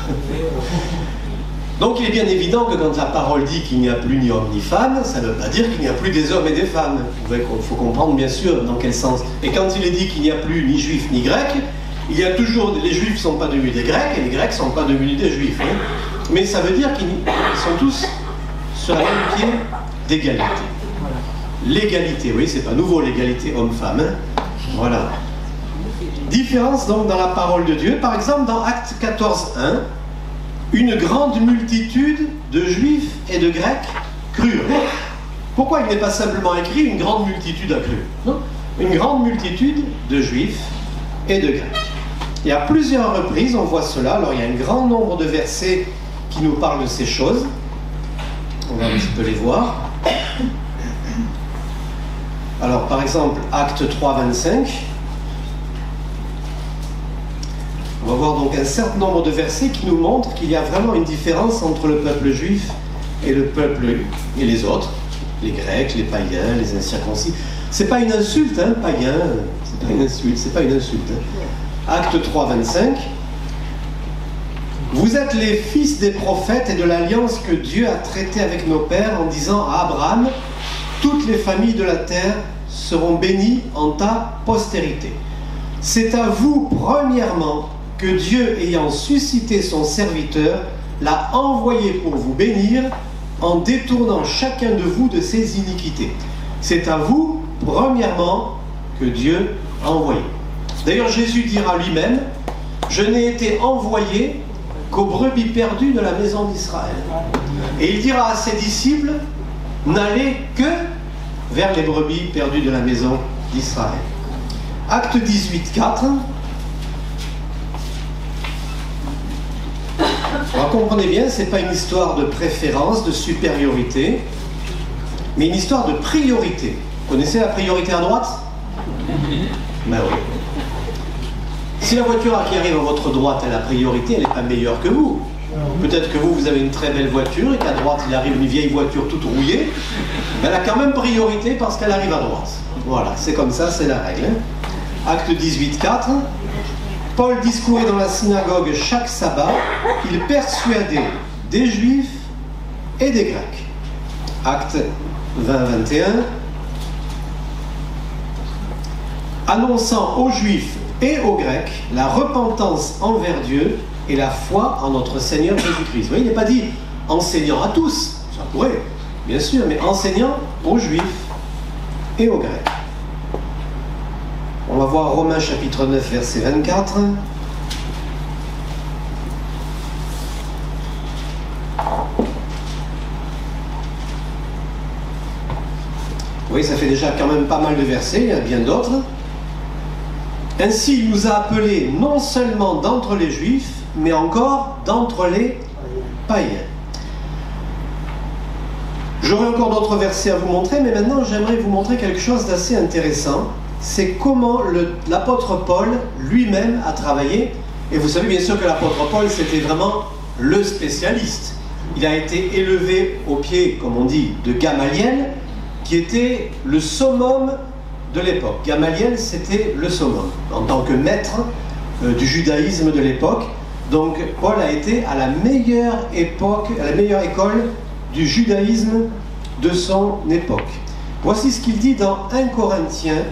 Speaker 4: Donc il est bien évident que quand la parole dit qu'il n'y a plus ni homme ni femme, ça ne veut pas dire qu'il n'y a plus des hommes et des femmes. Il faut comprendre bien sûr dans quel sens. Et quand il est dit qu'il n'y a plus ni juif ni grec, il y a toujours, les juifs ne sont pas devenus des grecs et les grecs ne sont pas devenus des juifs. Hein. Mais ça veut dire qu'ils sont tous sur la même pied d'égalité. L'égalité, oui, c'est pas nouveau l'égalité homme-femme. Hein. Voilà. Différence donc dans la parole de Dieu. Par exemple, dans Actes 14:1, une grande multitude de juifs et de grecs crurent. Pourquoi il n'est pas simplement écrit une grande multitude a cru? Non, une grande multitude de juifs et de grecs. Et à plusieurs reprises, on voit cela. Alors, il y a un grand nombre de versets qui nous parlent de ces choses. On va un petit peu les voir. Alors, par exemple, Actes 3:25. On va voir donc un certain nombre de versets qui nous montrent qu'il y a vraiment une différence entre le peuple juif et le peuple et les autres, les Grecs, les païens, les incirconcis. C'est pas une insulte, hein, païen. C'est pas une insulte, c'est pas une insulte. Hein. Acte 3:25. Vous êtes les fils des prophètes et de l'alliance que Dieu a traitée avec nos pères en disant à Abraham, toutes les familles de la terre seront bénies en ta postérité. C'est à vous, premièrement, que Dieu, ayant suscité son serviteur, l'a envoyé pour vous bénir en détournant chacun de vous de ses iniquités. C'est à vous, premièrement, que Dieu a envoyé. D'ailleurs, Jésus dira lui-même, « Je n'ai été envoyé qu'aux brebis perdues de la maison d'Israël. » Et il dira à ses disciples, « N'allez que vers les brebis perdues de la maison d'Israël. » Acte 18:4. Alors comprenez bien, ce n'est pas une histoire de préférence, de supériorité, mais une histoire de priorité. Vous connaissez la priorité à droite? Ben oui. Si la voiture qui arrive à votre droite a la priorité, elle n'est pas meilleure que vous. Peut-être que vous avez une très belle voiture et qu'à droite il arrive une vieille voiture toute rouillée, elle a quand même priorité parce qu'elle arrive à droite. Voilà, c'est comme ça, c'est la règle. Acte 18:4. Paul discourait dans la synagogue chaque sabbat, il persuadait des juifs et des grecs. Acte 20:21. Annonçant aux juifs et aux grecs la repentance envers Dieu et la foi en notre Seigneur Jésus-Christ. Vous voyez, il n'est pas dit enseignant à tous, ça pourrait, bien sûr, mais enseignant aux juifs et aux grecs. On va voir Romains chapitre 9, verset 24. Oui, ça fait déjà quand même pas mal de versets, il y en a bien d'autres. Ainsi, il nous a appelés non seulement d'entre les Juifs, mais encore d'entre les païens. J'aurai encore d'autres versets à vous montrer, mais maintenant j'aimerais vous montrer quelque chose d'assez intéressant. C'est comment l'apôtre Paul lui-même a travaillé. Et vous savez bien sûr que l'apôtre Paul, c'était vraiment le spécialiste. Il a été élevé au pied, comme on dit, de Gamaliel, qui était le summum de l'époque. Gamaliel, c'était le summum, en tant que maître du judaïsme de l'époque. Donc Paul a été à la meilleure époque, à la meilleure école du judaïsme de son époque. Voici ce qu'il dit dans 1 Corinthiens,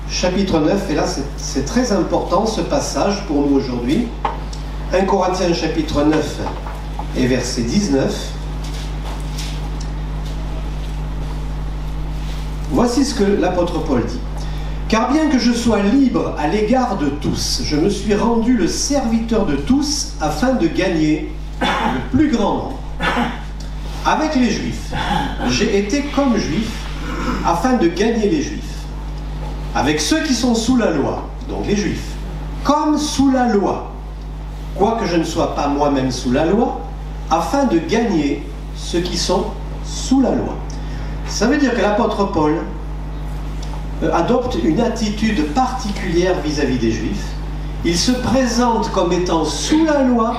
Speaker 4: chapitre 9, et là c'est très important ce passage pour nous aujourd'hui. 1 Corinthiens, chapitre 9, et verset 19. Voici ce que l'apôtre Paul dit. « Car bien que je sois libre à l'égard de tous, je me suis rendu le serviteur de tous afin de gagner le plus grand nombre. Avec les Juifs, j'ai été comme Juif afin de gagner les Juifs. Avec ceux qui sont sous la loi, donc les Juifs, comme sous la loi, quoique je ne sois pas moi-même sous la loi, afin de gagner ceux qui sont sous la loi. » Ça veut dire que l'apôtre Paul adopte une attitude particulière vis-à-vis des Juifs. Il se présente comme étant sous la loi,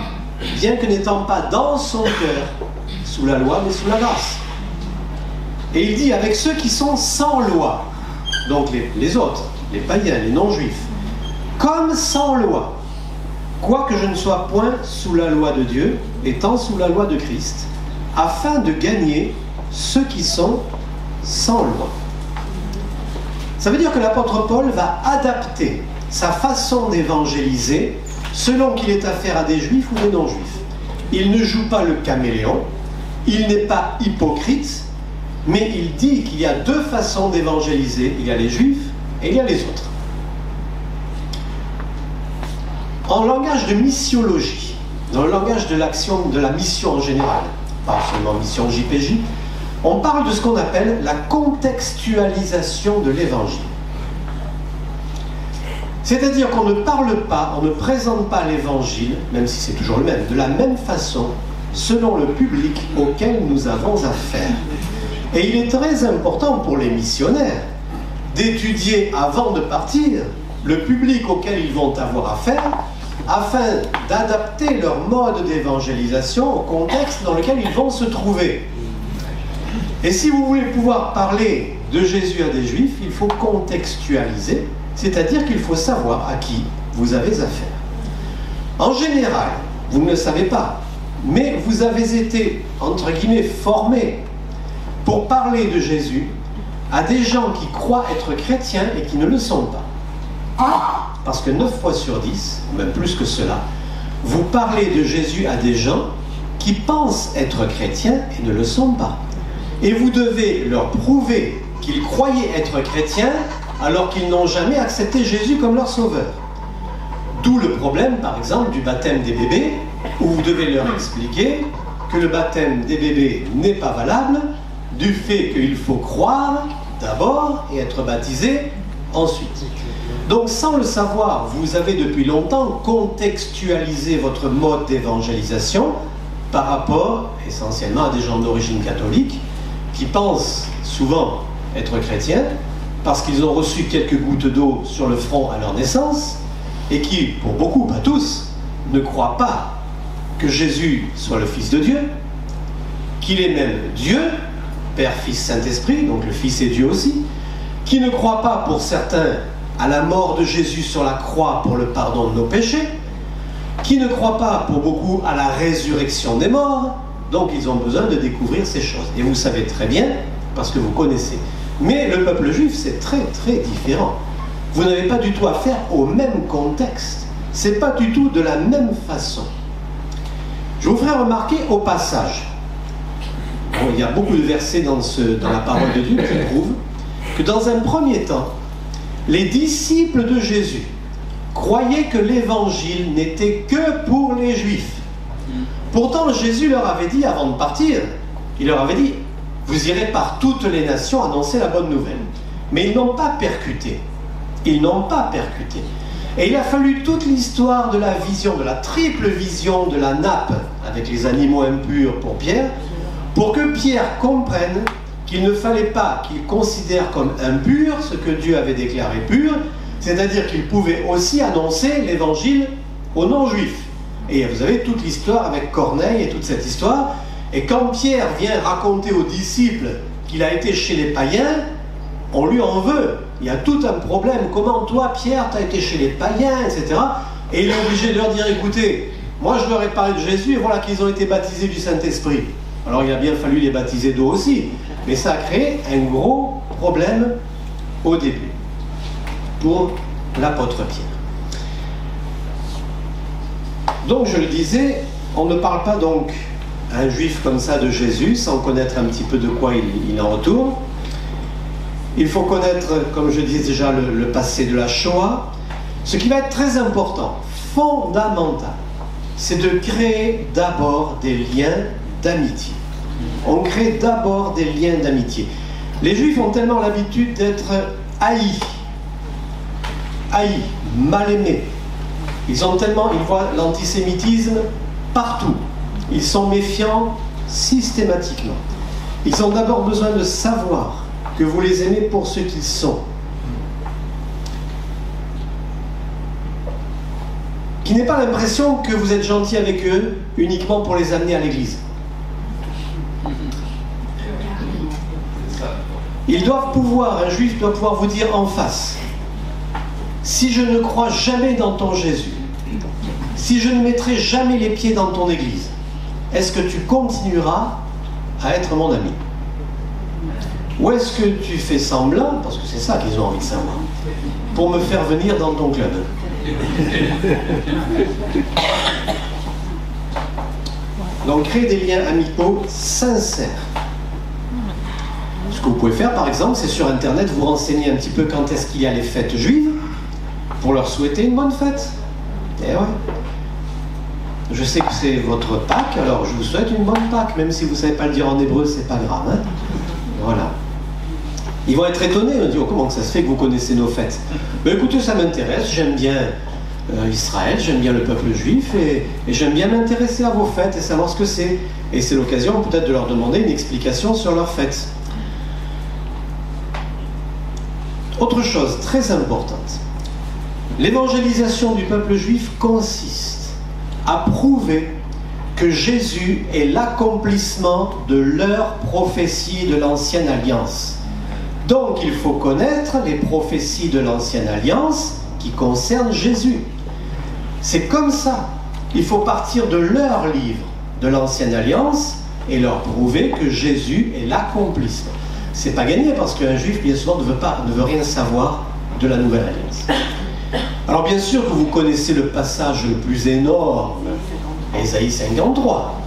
Speaker 4: bien que n'étant pas dans son cœur sous la loi, mais sous la grâce. Et il dit avec ceux qui sont sans loi, donc les autres, les païens, les non-juifs, comme sans loi, quoique je ne sois point sous la loi de Dieu, étant sous la loi de Christ, afin de gagner ceux qui sont sans loi. Ça veut dire que l'apôtre Paul va adapter sa façon d'évangéliser selon qu'il ait affaire à des juifs ou des non-juifs. Il ne joue pas le caméléon, il n'est pas hypocrite, mais il dit qu'il y a deux façons d'évangéliser. Il y a les juifs et il y a les autres. En langage de missiologie, dans le langage de l'action, de la mission en général, pas seulement mission JPJ, on parle de ce qu'on appelle la contextualisation de l'évangile. C'est-à-dire qu'on ne parle pas, on ne présente pas l'évangile, même si c'est toujours le même, de la même façon, selon le public auquel nous avons affaire. Et il est très important pour les missionnaires d'étudier avant de partir le public auquel ils vont avoir affaire, afin d'adapter leur mode d'évangélisation au contexte dans lequel ils vont se trouver. Et si vous voulez pouvoir parler de Jésus à des Juifs, il faut contextualiser, c'est-à-dire qu'il faut savoir à qui vous avez affaire. En général, vous ne le savez pas, mais vous avez été, entre guillemets, formés pour parler de Jésus à des gens qui croient être chrétiens et qui ne le sont pas. Parce que 9 fois sur 10, ou même plus que cela, vous parlez de Jésus à des gens qui pensent être chrétiens et ne le sont pas. Et vous devez leur prouver qu'ils croyaient être chrétiens alors qu'ils n'ont jamais accepté Jésus comme leur sauveur. D'où le problème, par exemple, du baptême des bébés, où vous devez leur expliquer que le baptême des bébés n'est pas valable, du fait qu'il faut croire d'abord et être baptisé ensuite. Donc sans le savoir, vous avez depuis longtemps contextualisé votre mode d'évangélisation par rapport essentiellement à des gens d'origine catholique qui pensent souvent être chrétiens parce qu'ils ont reçu quelques gouttes d'eau sur le front à leur naissance et qui, pour beaucoup, pas tous, ne croient pas que Jésus soit le Fils de Dieu, qu'il est même Dieu, Père, Fils, Saint-Esprit, donc le Fils est Dieu aussi, qui ne croient pas pour certains à la mort de Jésus sur la croix pour le pardon de nos péchés, qui ne croient pas pour beaucoup à la résurrection des morts, donc ils ont besoin de découvrir ces choses. Et vous savez très bien, parce que vous connaissez. Mais le peuple juif, c'est très très différent. Vous n'avez pas du tout affaire au même contexte. C'est pas du tout de la même façon. Je vous ferai remarquer au passage. Bon, il y a beaucoup de versets dans la parole de Dieu qui prouvent que dans un premier temps, les disciples de Jésus croyaient que l'évangile n'était que pour les Juifs. Pourtant, Jésus leur avait dit avant de partir, il leur avait dit, vous irez par toutes les nations annoncer la bonne nouvelle. Mais ils n'ont pas percuté. Ils n'ont pas percuté. Et il a fallu toute l'histoire de la vision, de la triple vision de la nappe avec les animaux impurs pour Pierre, pour que Pierre comprenne qu'il ne fallait pas qu'il considère comme impur ce que Dieu avait déclaré pur, c'est-à-dire qu'il pouvait aussi annoncer l'évangile aux non-juifs. Et vous avez toute l'histoire avec Corneille et toute cette histoire. Et quand Pierre vient raconter aux disciples qu'il a été chez les païens, on lui en veut. Il y a tout un problème. Comment toi, Pierre, tu as été chez les païens, etc. Et il est obligé de leur dire, écoutez, moi je leur ai parlé de Jésus et voilà qu'ils ont été baptisés du Saint-Esprit. Alors il a bien fallu les baptiser d'eau aussi. Mais ça a créé un gros problème au début pour l'apôtre Pierre. Donc je le disais, on ne parle pas donc à un juif comme ça de Jésus sans connaître un petit peu de quoi il en retourne. Il faut connaître, comme je disais déjà, le passé de la Shoah. Ce qui va être très important, fondamental, c'est de créer d'abord des liens d'amitié. On crée d'abord des liens d'amitié. Les Juifs ont tellement l'habitude d'être haïs, mal aimés. Ils voient l'antisémitisme partout. Ils sont méfiants systématiquement. Ils ont d'abord besoin de savoir que vous les aimez pour ce qu'ils sont. Qui n'aient pas l'impression que vous êtes gentil avec eux uniquement pour les amener à l'église. Ils doivent pouvoir, un juif doit pouvoir vous dire en face, si je ne crois jamais dans ton Jésus, si je ne mettrai jamais les pieds dans ton église, est-ce que tu continueras à être mon ami? Ou est-ce que tu fais semblant, parce que c'est ça qu'ils ont envie de savoir, pour me faire venir dans ton club? Donc créer des liens amicaux sincères. Ce que vous pouvez faire par exemple, c'est sur internet vous renseigner un petit peu quand est-ce qu'il y a les fêtes juives pour leur souhaiter une bonne fête. Et ouais. Je sais que c'est votre Pâques, alors je vous souhaite une bonne Pâques, même si vous ne savez pas le dire en hébreu, c'est pas grave. Hein, voilà. Ils vont être étonnés, ils vont dire, oh, comment ça se fait que vous connaissez nos fêtes? Ben, écoutez, ça m'intéresse, j'aime bien Israël, j'aime bien le peuple juif, et j'aime bien m'intéresser à vos fêtes et savoir ce que c'est. Et c'est l'occasion peut-être de leur demander une explication sur leurs fêtes. Autre chose très importante, l'évangélisation du peuple juif consiste à prouver que Jésus est l'accomplissement de leur prophétie de l'Ancienne Alliance. Donc il faut connaître les prophéties de l'Ancienne Alliance qui concernent Jésus. C'est comme ça. Il faut partir de leur livre de l'Ancienne Alliance et leur prouver que Jésus est l'accomplissement. C'est pas gagné parce qu'un juif bien souvent ne veut rien savoir de la Nouvelle Alliance. Alors bien sûr que vous connaissez le passage le plus énorme, Ésaïe 53.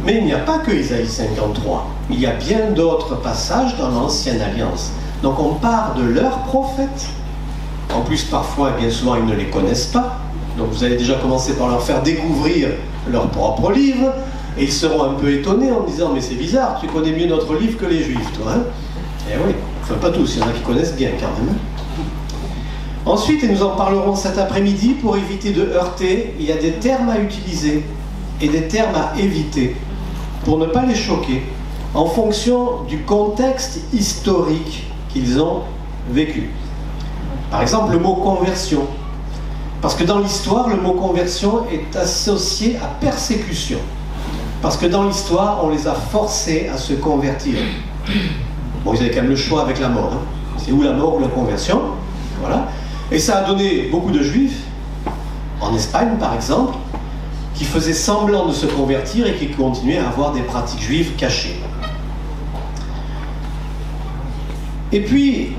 Speaker 4: Mais il n'y a pas que Ésaïe 53. Il y a bien d'autres passages dans l'Ancienne Alliance. Donc on part de leurs prophètes. En plus, parfois, bien souvent, ils ne les connaissent pas. Donc vous allez déjà commencer par leur faire découvrir leur propre livre. Et ils seront un peu étonnés en disant « Mais c'est bizarre, tu connais mieux notre livre que les Juifs, toi. Hein » Eh oui, enfin pas tous, il y en a qui connaissent bien quand même. Ensuite, et nous en parlerons cet après-midi, pour éviter de heurter, il y a des termes à utiliser et des termes à éviter pour ne pas les choquer en fonction du contexte historique qu'ils ont vécu. Par exemple, le mot conversion. Parce que dans l'histoire, le mot conversion est associé à persécution. Parce que dans l'histoire, on les a forcés à se convertir. Bon, ils avaient quand même le choix avec la mort. Hein. C'est ou la mort ou la conversion. Voilà. Et ça a donné beaucoup de juifs, en Espagne par exemple, qui faisaient semblant de se convertir et qui continuaient à avoir des pratiques juives cachées. Et puis,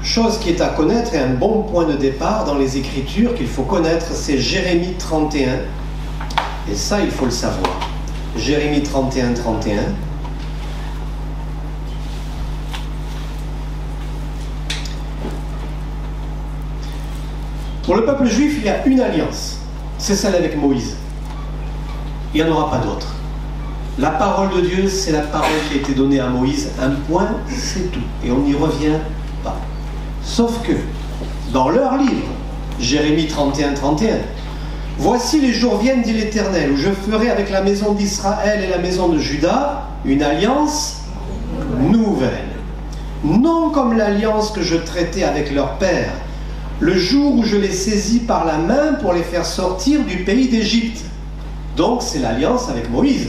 Speaker 4: chose qui est à connaître et un bon point de départ dans les Écritures qu'il faut connaître, c'est Jérémie 31. Et ça, il faut le savoir. Jérémie 31, 31. Pour le peuple juif, il y a une alliance. C'est celle avec Moïse. Il n'y en aura pas d'autre. La parole de Dieu, c'est la parole qui a été donnée à Moïse. Un point, c'est tout. Et on n'y revient pas. Sauf que, dans leur livre, Jérémie 31, 31, « Voici les jours viennent, dit l'Éternel, où je ferai avec la maison d'Israël et la maison de Juda une alliance nouvelle. Non comme l'alliance que je traitais avec leur père, le jour où je les saisis par la main pour les faire sortir du pays d'Égypte. » Donc c'est l'alliance avec Moïse.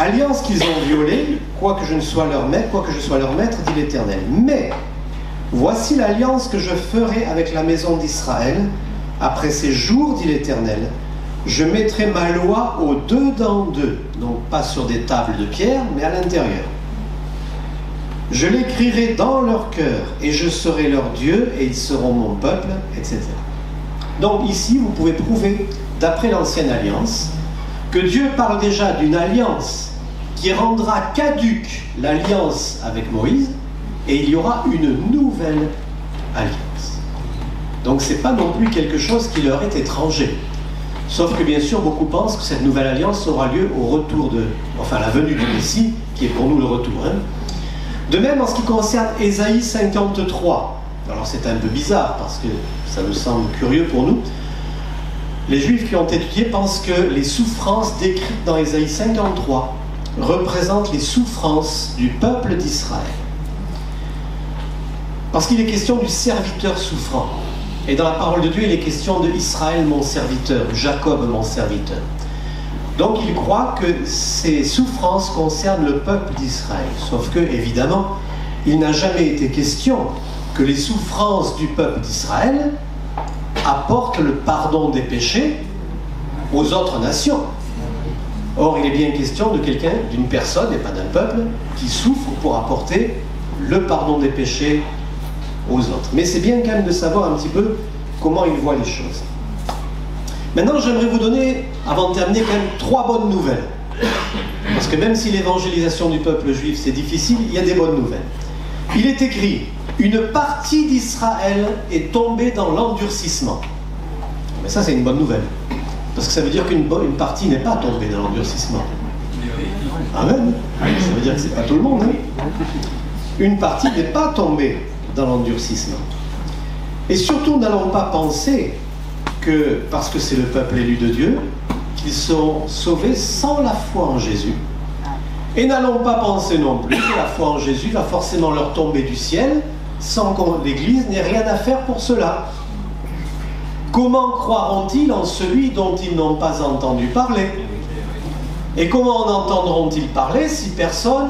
Speaker 4: Alliance qu'ils ont violée, quoique je sois leur maître, dit l'Éternel. Mais voici l'alliance que je ferai avec la maison d'Israël. Après ces jours, dit l'Éternel, je mettrai ma loi au dedans d'eux, donc pas sur des tables de pierre, mais à l'intérieur. Je l'écrirai dans leur cœur, et je serai leur Dieu, et ils seront mon peuple, etc. Donc ici, vous pouvez prouver, d'après l'Ancienne Alliance, que Dieu parle déjà d'une alliance qui rendra caduque l'alliance avec Moïse, et il y aura une nouvelle alliance. Donc ce n'est pas non plus quelque chose qui leur est étranger. Sauf que bien sûr, beaucoup pensent que cette nouvelle alliance aura lieu au retour la venue du Messie, qui est pour nous le retour. De même, en ce qui concerne Ésaïe 53, alors c'est un peu bizarre parce que ça nous semble curieux pour nous, les Juifs qui ont étudié pensent que les souffrances décrites dans Ésaïe 53 représentent les souffrances du peuple d'Israël. Parce qu'il est question du serviteur souffrant. Et dans la parole de Dieu, il est question de Israël mon serviteur, Jacob mon serviteur. Donc il croit que ces souffrances concernent le peuple d'Israël. Sauf que, évidemment, il n'a jamais été question que les souffrances du peuple d'Israël apportent le pardon des péchés aux autres nations. Or, il est bien question de quelqu'un, d'une personne et pas d'un peuple, qui souffre pour apporter le pardon des péchés aux autres. Mais c'est bien quand même de savoir un petit peu comment il voit les choses. Maintenant, j'aimerais vous donner, avant de terminer, quand même 3 bonnes nouvelles. Parce que même si l'évangélisation du peuple juif, c'est difficile, il y a des bonnes nouvelles. Il est écrit, une partie d'Israël est tombée dans l'endurcissement. Mais ça, c'est une bonne nouvelle. Parce que ça veut dire qu'une partie n'est pas tombée dans l'endurcissement. Amen. Ça veut dire que c'est pas tout le monde. Une partie n'est pas tombée dans l'endurcissement. Et surtout, n'allons pas penser que, parce que c'est le peuple élu de Dieu, qu'ils sont sauvés sans la foi en Jésus. Et n'allons pas penser non plus que la foi en Jésus va forcément leur tomber du ciel sans que l'Église n'ait rien à faire pour cela. Comment croiront-ils en celui dont ils n'ont pas entendu parler? Et comment en entendront-ils parler si personne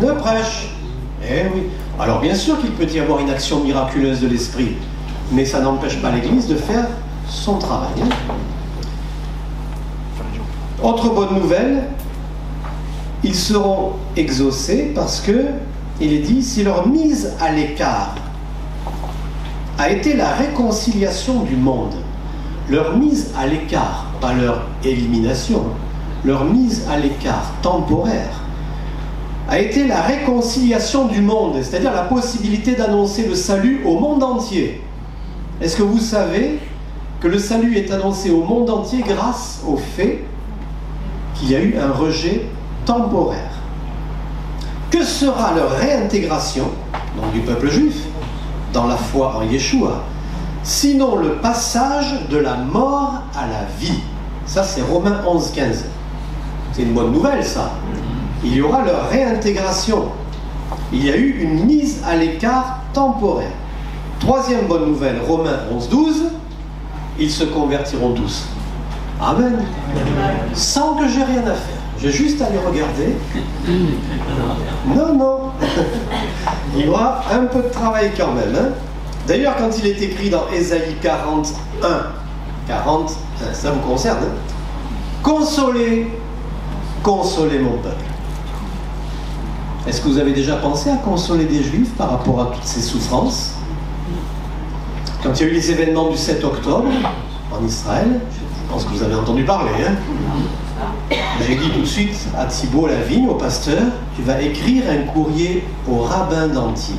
Speaker 4: ne prêche? Eh oui. Alors bien sûr qu'il peut y avoir une action miraculeuse de l'Esprit, mais ça n'empêche pas l'Église de faire son travail. Autre bonne nouvelle, ils seront exaucés parce que, il est dit, si leur mise à l'écart a été la réconciliation du monde, leur mise à l'écart, pas leur élimination, leur mise à l'écart temporaire, a été la réconciliation du monde, c'est-à-dire la possibilité d'annoncer le salut au monde entier. Est-ce que vous savez que le salut est annoncé au monde entier grâce au fait qu'il y a eu un rejet temporaire? Que sera leur réintégration, donc du peuple juif, dans la foi en Yeshua, sinon le passage de la mort à la vie? Ça, c'est Romains 11, 15. C'est une bonne nouvelle, ça. Il y aura leur réintégration. Il y a eu une mise à l'écart temporaire. Troisième bonne nouvelle, Romains 11, 12. Ils se convertiront tous. Amen. Sans que j'ai rien à faire. J'ai juste à les regarder. Non. Il y aura un peu de travail quand même. D'ailleurs, quand il est écrit dans Ésaïe 41, ça vous concerne. Consolez mon peuple. Est-ce que vous avez déjà pensé à consoler des Juifs par rapport à toutes ces souffrances? Quand il y a eu les événements du 7 octobre en Israël, je pense que vous avez entendu parler. J'ai dit tout de suite à Thibault Lavigne, au pasteur, tu vas écrire un courrier au rabbin d'Antibes.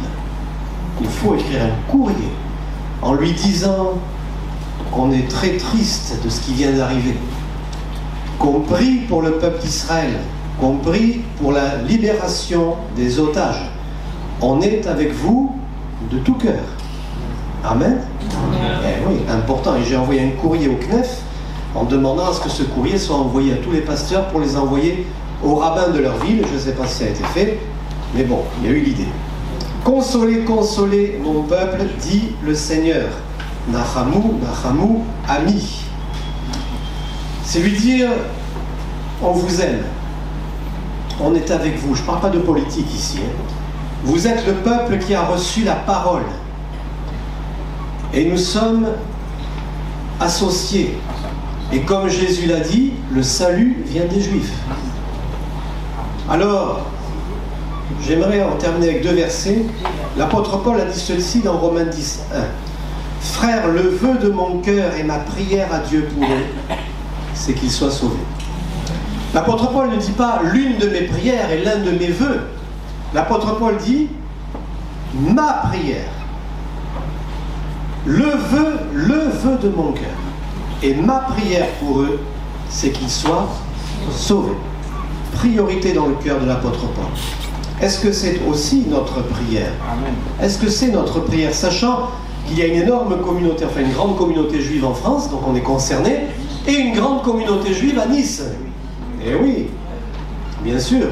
Speaker 4: Il faut écrire un courrier en lui disant qu'on est très triste de ce qui vient d'arriver, qu'on prie pour le peuple d'Israël, qu'on prie pour la libération des otages. On est avec vous de tout cœur. Amen. Eh oui, important. Et j'ai envoyé un courrier au CNEF en demandant à ce que ce courrier soit envoyé à tous les pasteurs pour les envoyer aux rabbins de leur ville. Je ne sais pas si ça a été fait, mais bon, il y a eu l'idée. Consolez mon peuple, dit le Seigneur. Nachamu, ami. C'est lui dire, on vous aime. on est avec vous. Je ne parle pas de politique ici. Hein. Vous êtes le peuple qui a reçu la parole. Et nous sommes associés. Et comme Jésus l'a dit, le salut vient des Juifs. Alors, j'aimerais en terminer avec 2 versets. L'apôtre Paul a dit ceci dans Romains 10, 1. « Frères, le vœu de mon cœur et ma prière à Dieu pour eux, c'est qu'ils soient sauvés. » L'apôtre Paul ne dit pas « l'une de mes prières et l'un de mes vœux ». L'apôtre Paul dit « ma prière, le vœu de mon cœur et ma prière pour eux, c'est qu'ils soient sauvés. » Priorité dans le cœur de l'apôtre Paul. Est-ce que c'est aussi notre prière? Est-ce que c'est notre prière, sachant qu'il y a une énorme communauté, enfin une grande communauté juive en France, donc on est concerné, et une grande communauté juive à Nice. Eh oui, bien sûr.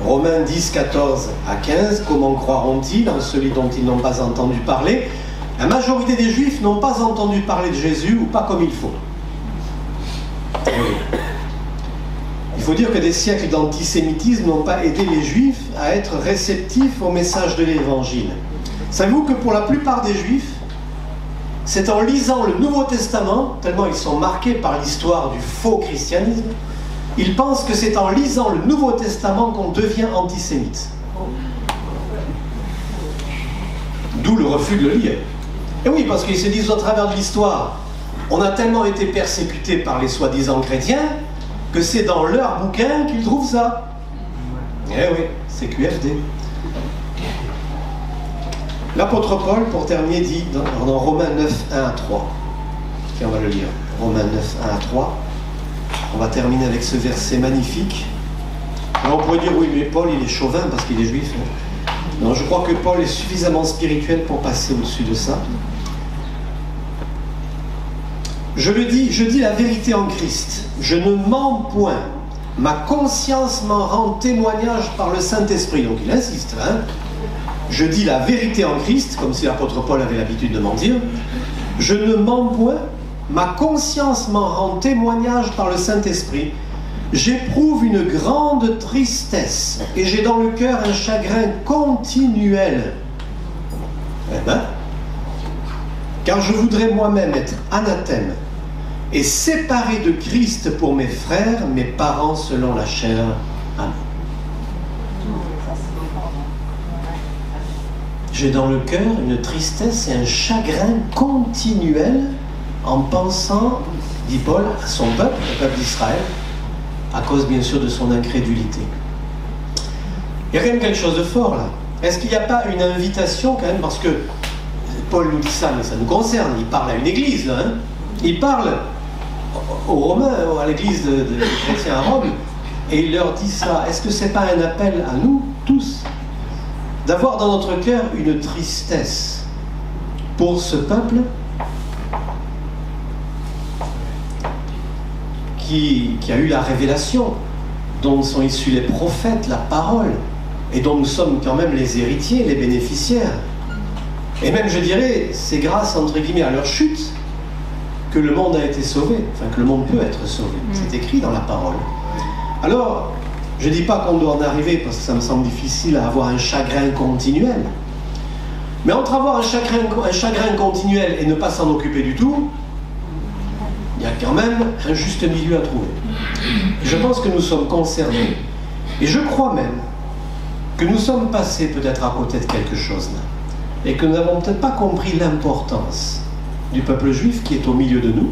Speaker 4: Romains 10, 14 à 15, comment croiront-ils en celui dont ils n'ont pas entendu parler? La majorité des Juifs n'ont pas entendu parler de Jésus, ou pas comme il faut. Eh oui. Il faut dire que des siècles d'antisémitisme n'ont pas aidé les Juifs à être réceptifs au message de l'Évangile. Savez-vous que pour la plupart des Juifs, c'est en lisant le Nouveau Testament, tellement ils sont marqués par l'histoire du faux christianisme, ils pensent que c'est en lisant le Nouveau Testament qu'on devient antisémite. D'où le refus de le lire. Et oui, parce qu'ils se disent au travers de l'histoire, on a tellement été persécutés par les soi-disant chrétiens, que c'est dans leur bouquin qu'ils trouvent ça. Eh oui, c'est QFD. L'apôtre Paul, pour terminer, dit dans Romains 9, 1 à 3. Tiens, on va le lire. Romains 9, 1 à 3. On va terminer avec ce verset magnifique. Alors on pourrait dire, oui, mais Paul, il est chauvin parce qu'il est juif. Non, je crois que Paul est suffisamment spirituel pour passer au-dessus de ça. Je dis la vérité en Christ. Je ne mens point. Ma conscience m'en rend témoignage par le Saint-Esprit. Donc il insiste. Hein. Je dis la vérité en Christ, comme si l'apôtre Paul avait l'habitude de mentir. Je ne mens point. Ma conscience m'en rend témoignage par le Saint-Esprit. J'éprouve une grande tristesse et j'ai dans le cœur un chagrin continuel. Eh ben, car je voudrais moi-même être anathème et séparé de Christ pour mes frères, mes parents selon la chair. Amen. J'ai dans le cœur une tristesse et un chagrin continuel en pensant, dit Paul, à son peuple, le peuple d'Israël, à cause bien sûr de son incrédulité. Il y a quand même quelque chose de fort là. Est-ce qu'il n'y a pas une invitation quand même, parce que Paul nous dit ça, mais ça nous concerne, il parle à une église là, hein. Il parle aux Romains, à l'église des chrétiens à Rome, et il leur dit ça. Est-ce que ce n'est pas un appel à nous tous d'avoir dans notre cœur une tristesse pour ce peuple qui a eu la révélation, dont sont issus les prophètes, la parole, et dont nous sommes quand même les héritiers, les bénéficiaires. Et même, je dirais, c'est grâce, entre guillemets, à leur chute que le monde a été sauvé, enfin que le monde peut être sauvé. C'est écrit dans la parole. Alors, je ne dis pas qu'on doit en arriver, parce que ça me semble difficile, à avoir un chagrin continuel. Mais entre avoir un chagrin continuel et ne pas s'en occuper du tout, il y a quand même un juste milieu à trouver. Je pense que nous sommes concernés. Et je crois même que nous sommes passés peut-être à côté de quelque chose là. Et que nous n'avons peut-être pas compris l'importance du peuple juif qui est au milieu de nous,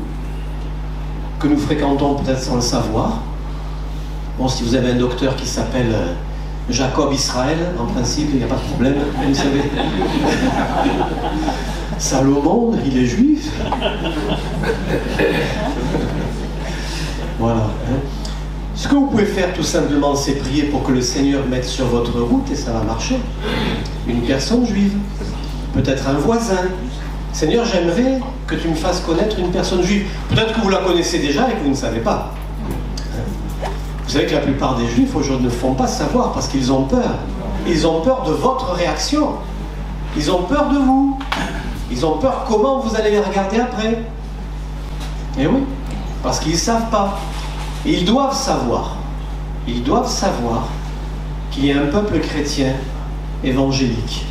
Speaker 4: que nous fréquentons peut-être sans le savoir. Bon, si vous avez un docteur qui s'appelle Jacob Israël, en principe, il n'y a pas de problème, vous savez. Salomon, il est juif. Voilà. Ce que vous pouvez faire tout simplement, c'est prier pour que le Seigneur mette sur votre route, et ça va marcher, une personne juive, peut-être un voisin. Seigneur, j'aimerais que tu me fasses connaître une personne juive. Peut-être que vous la connaissez déjà et que vous ne savez pas. Vous savez que la plupart des Juifs aujourd'hui ne font pas savoir parce qu'ils ont peur. Ils ont peur de votre réaction. Ils ont peur de vous. Ils ont peur comment vous allez les regarder après. Et oui, parce qu'ils ne savent pas. Et ils doivent savoir. ils doivent savoir qu'il y a un peuple chrétien évangélique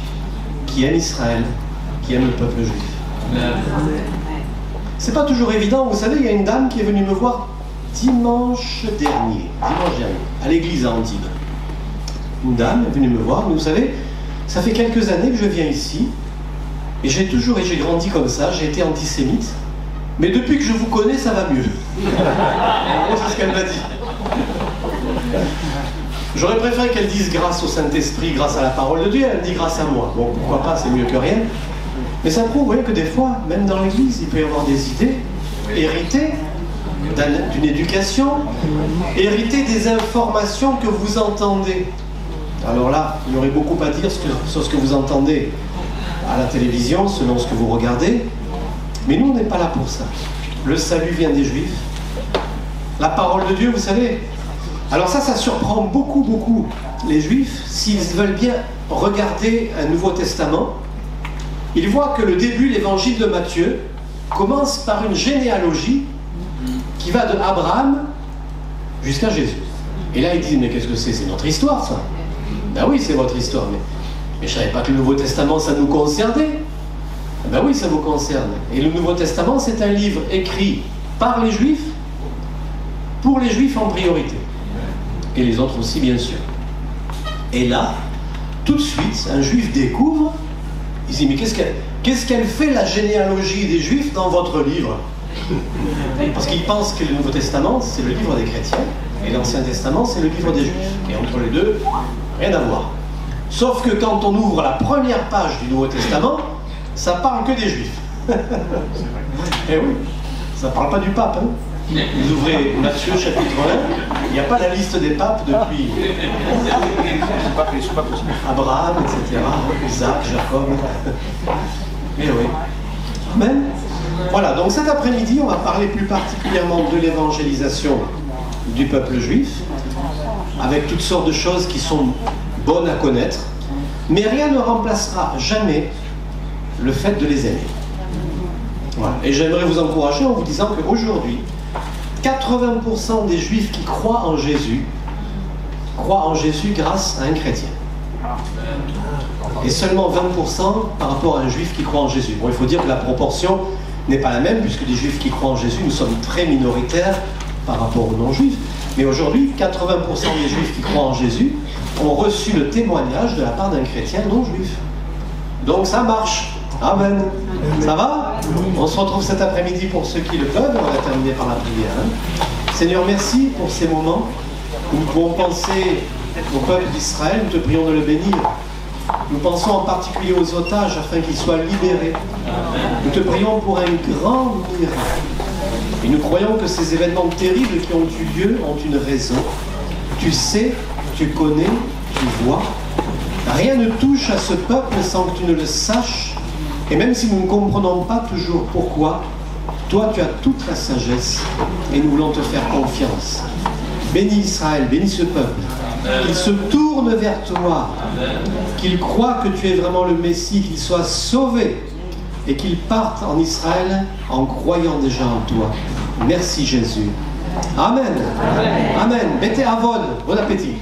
Speaker 4: qui aime Israël, qui aime le peuple juif. C'est pas toujours évident. Vous savez, il y a une dame qui est venue me voir dimanche dernier, à l'église à Antibes. Une dame est venue me voir, mais vous savez, ça fait quelques années que je viens ici, et j'ai grandi comme ça, j'ai été antisémite, mais depuis que je vous connais, ça va mieux. C'est ce qu'elle m'a dit. J'aurais préféré qu'elle dise grâce au Saint-Esprit, grâce à la parole de Dieu, elle dit grâce à moi. Bon, pourquoi pas, c'est mieux que rien. Mais ça prouve, vous voyez, que des fois, même dans l'église, il peut y avoir des idées héritées d'une éducation, héritées des informations que vous entendez. Alors là, il y aurait beaucoup à dire sur ce que vous entendez à la télévision, selon ce que vous regardez. Mais nous, on n'est pas là pour ça. Le salut vient des Juifs. La parole de Dieu, vous savez. Alors ça surprend beaucoup les Juifs. S'ils veulent bien regarder un Nouveau Testament, ils voient que le début, l'évangile de Matthieu, commence par une généalogie qui va de Abraham jusqu'à Jésus. Et là, ils disent, mais qu'est-ce que c'est? C'est notre histoire, ça. Ben oui, c'est votre histoire, mais je ne savais pas que le Nouveau Testament, ça nous concernait. Ben oui, ça vous concerne. Et le Nouveau Testament, c'est un livre écrit par les Juifs, pour les Juifs en priorité. Et les autres aussi, bien sûr. Et là, tout de suite, un Juif découvre, il dit, mais qu'est-ce qu'elle fait, la généalogie des Juifs, dans votre livre? Parce qu'il pense que le Nouveau Testament, c'est le livre des chrétiens, et l'Ancien Testament, c'est le livre des Juifs. Et entre les deux, rien à voir. Sauf que quand on ouvre la première page du Nouveau Testament, ça parle que des Juifs. Eh oui, ça parle pas du pape. Hein. Vous ouvrez Matthieu chapitre 1, il n'y a pas la liste des papes depuis Abraham, etc., Isaac, Jacob. Eh oui. Amen. Voilà, donc cet après-midi, on va parler plus particulièrement de l'évangélisation du peuple juif, avec toutes sortes de choses qui sont bonnes à connaître, mais rien ne remplacera jamais le fait de les aimer. Voilà. Et j'aimerais vous encourager en vous disant qu'aujourd'hui, 80% des Juifs qui croient en Jésus grâce à un chrétien. Et seulement 20% par rapport à un Juif qui croit en Jésus. Bon, il faut dire que la proportion n'est pas la même, puisque les Juifs qui croient en Jésus, nous sommes très minoritaires par rapport aux non-Juifs. Mais aujourd'hui, 80% des Juifs qui croient en Jésus ont reçu le témoignage de la part d'un chrétien non-juif. Donc ça marche. Amen. Ça va? On se retrouve cet après-midi pour ceux qui le peuvent. On va terminer par la prière. Hein. Seigneur, merci pour ces moments où nous pouvons penser au peuple d'Israël. Nous te prions de le bénir. Nous pensons en particulier aux otages afin qu'ils soient libérés. Nous te prions pour un grand miracle. Et nous croyons que ces événements terribles qui ont eu lieu ont une raison. Tu sais, tu connais, tu vois. Rien ne touche à ce peuple sans que tu ne le saches. Et même si nous ne comprenons pas toujours pourquoi, toi tu as toute la sagesse et nous voulons te faire confiance. Bénis Israël, bénis ce peuple. Qu'il se tourne vers toi, qu'il croit que tu es vraiment le Messie, qu'il soit sauvé et qu'il parte en Israël en croyant déjà en toi. Merci Jésus. Amen. Amen. Mettez avon. Bon appétit.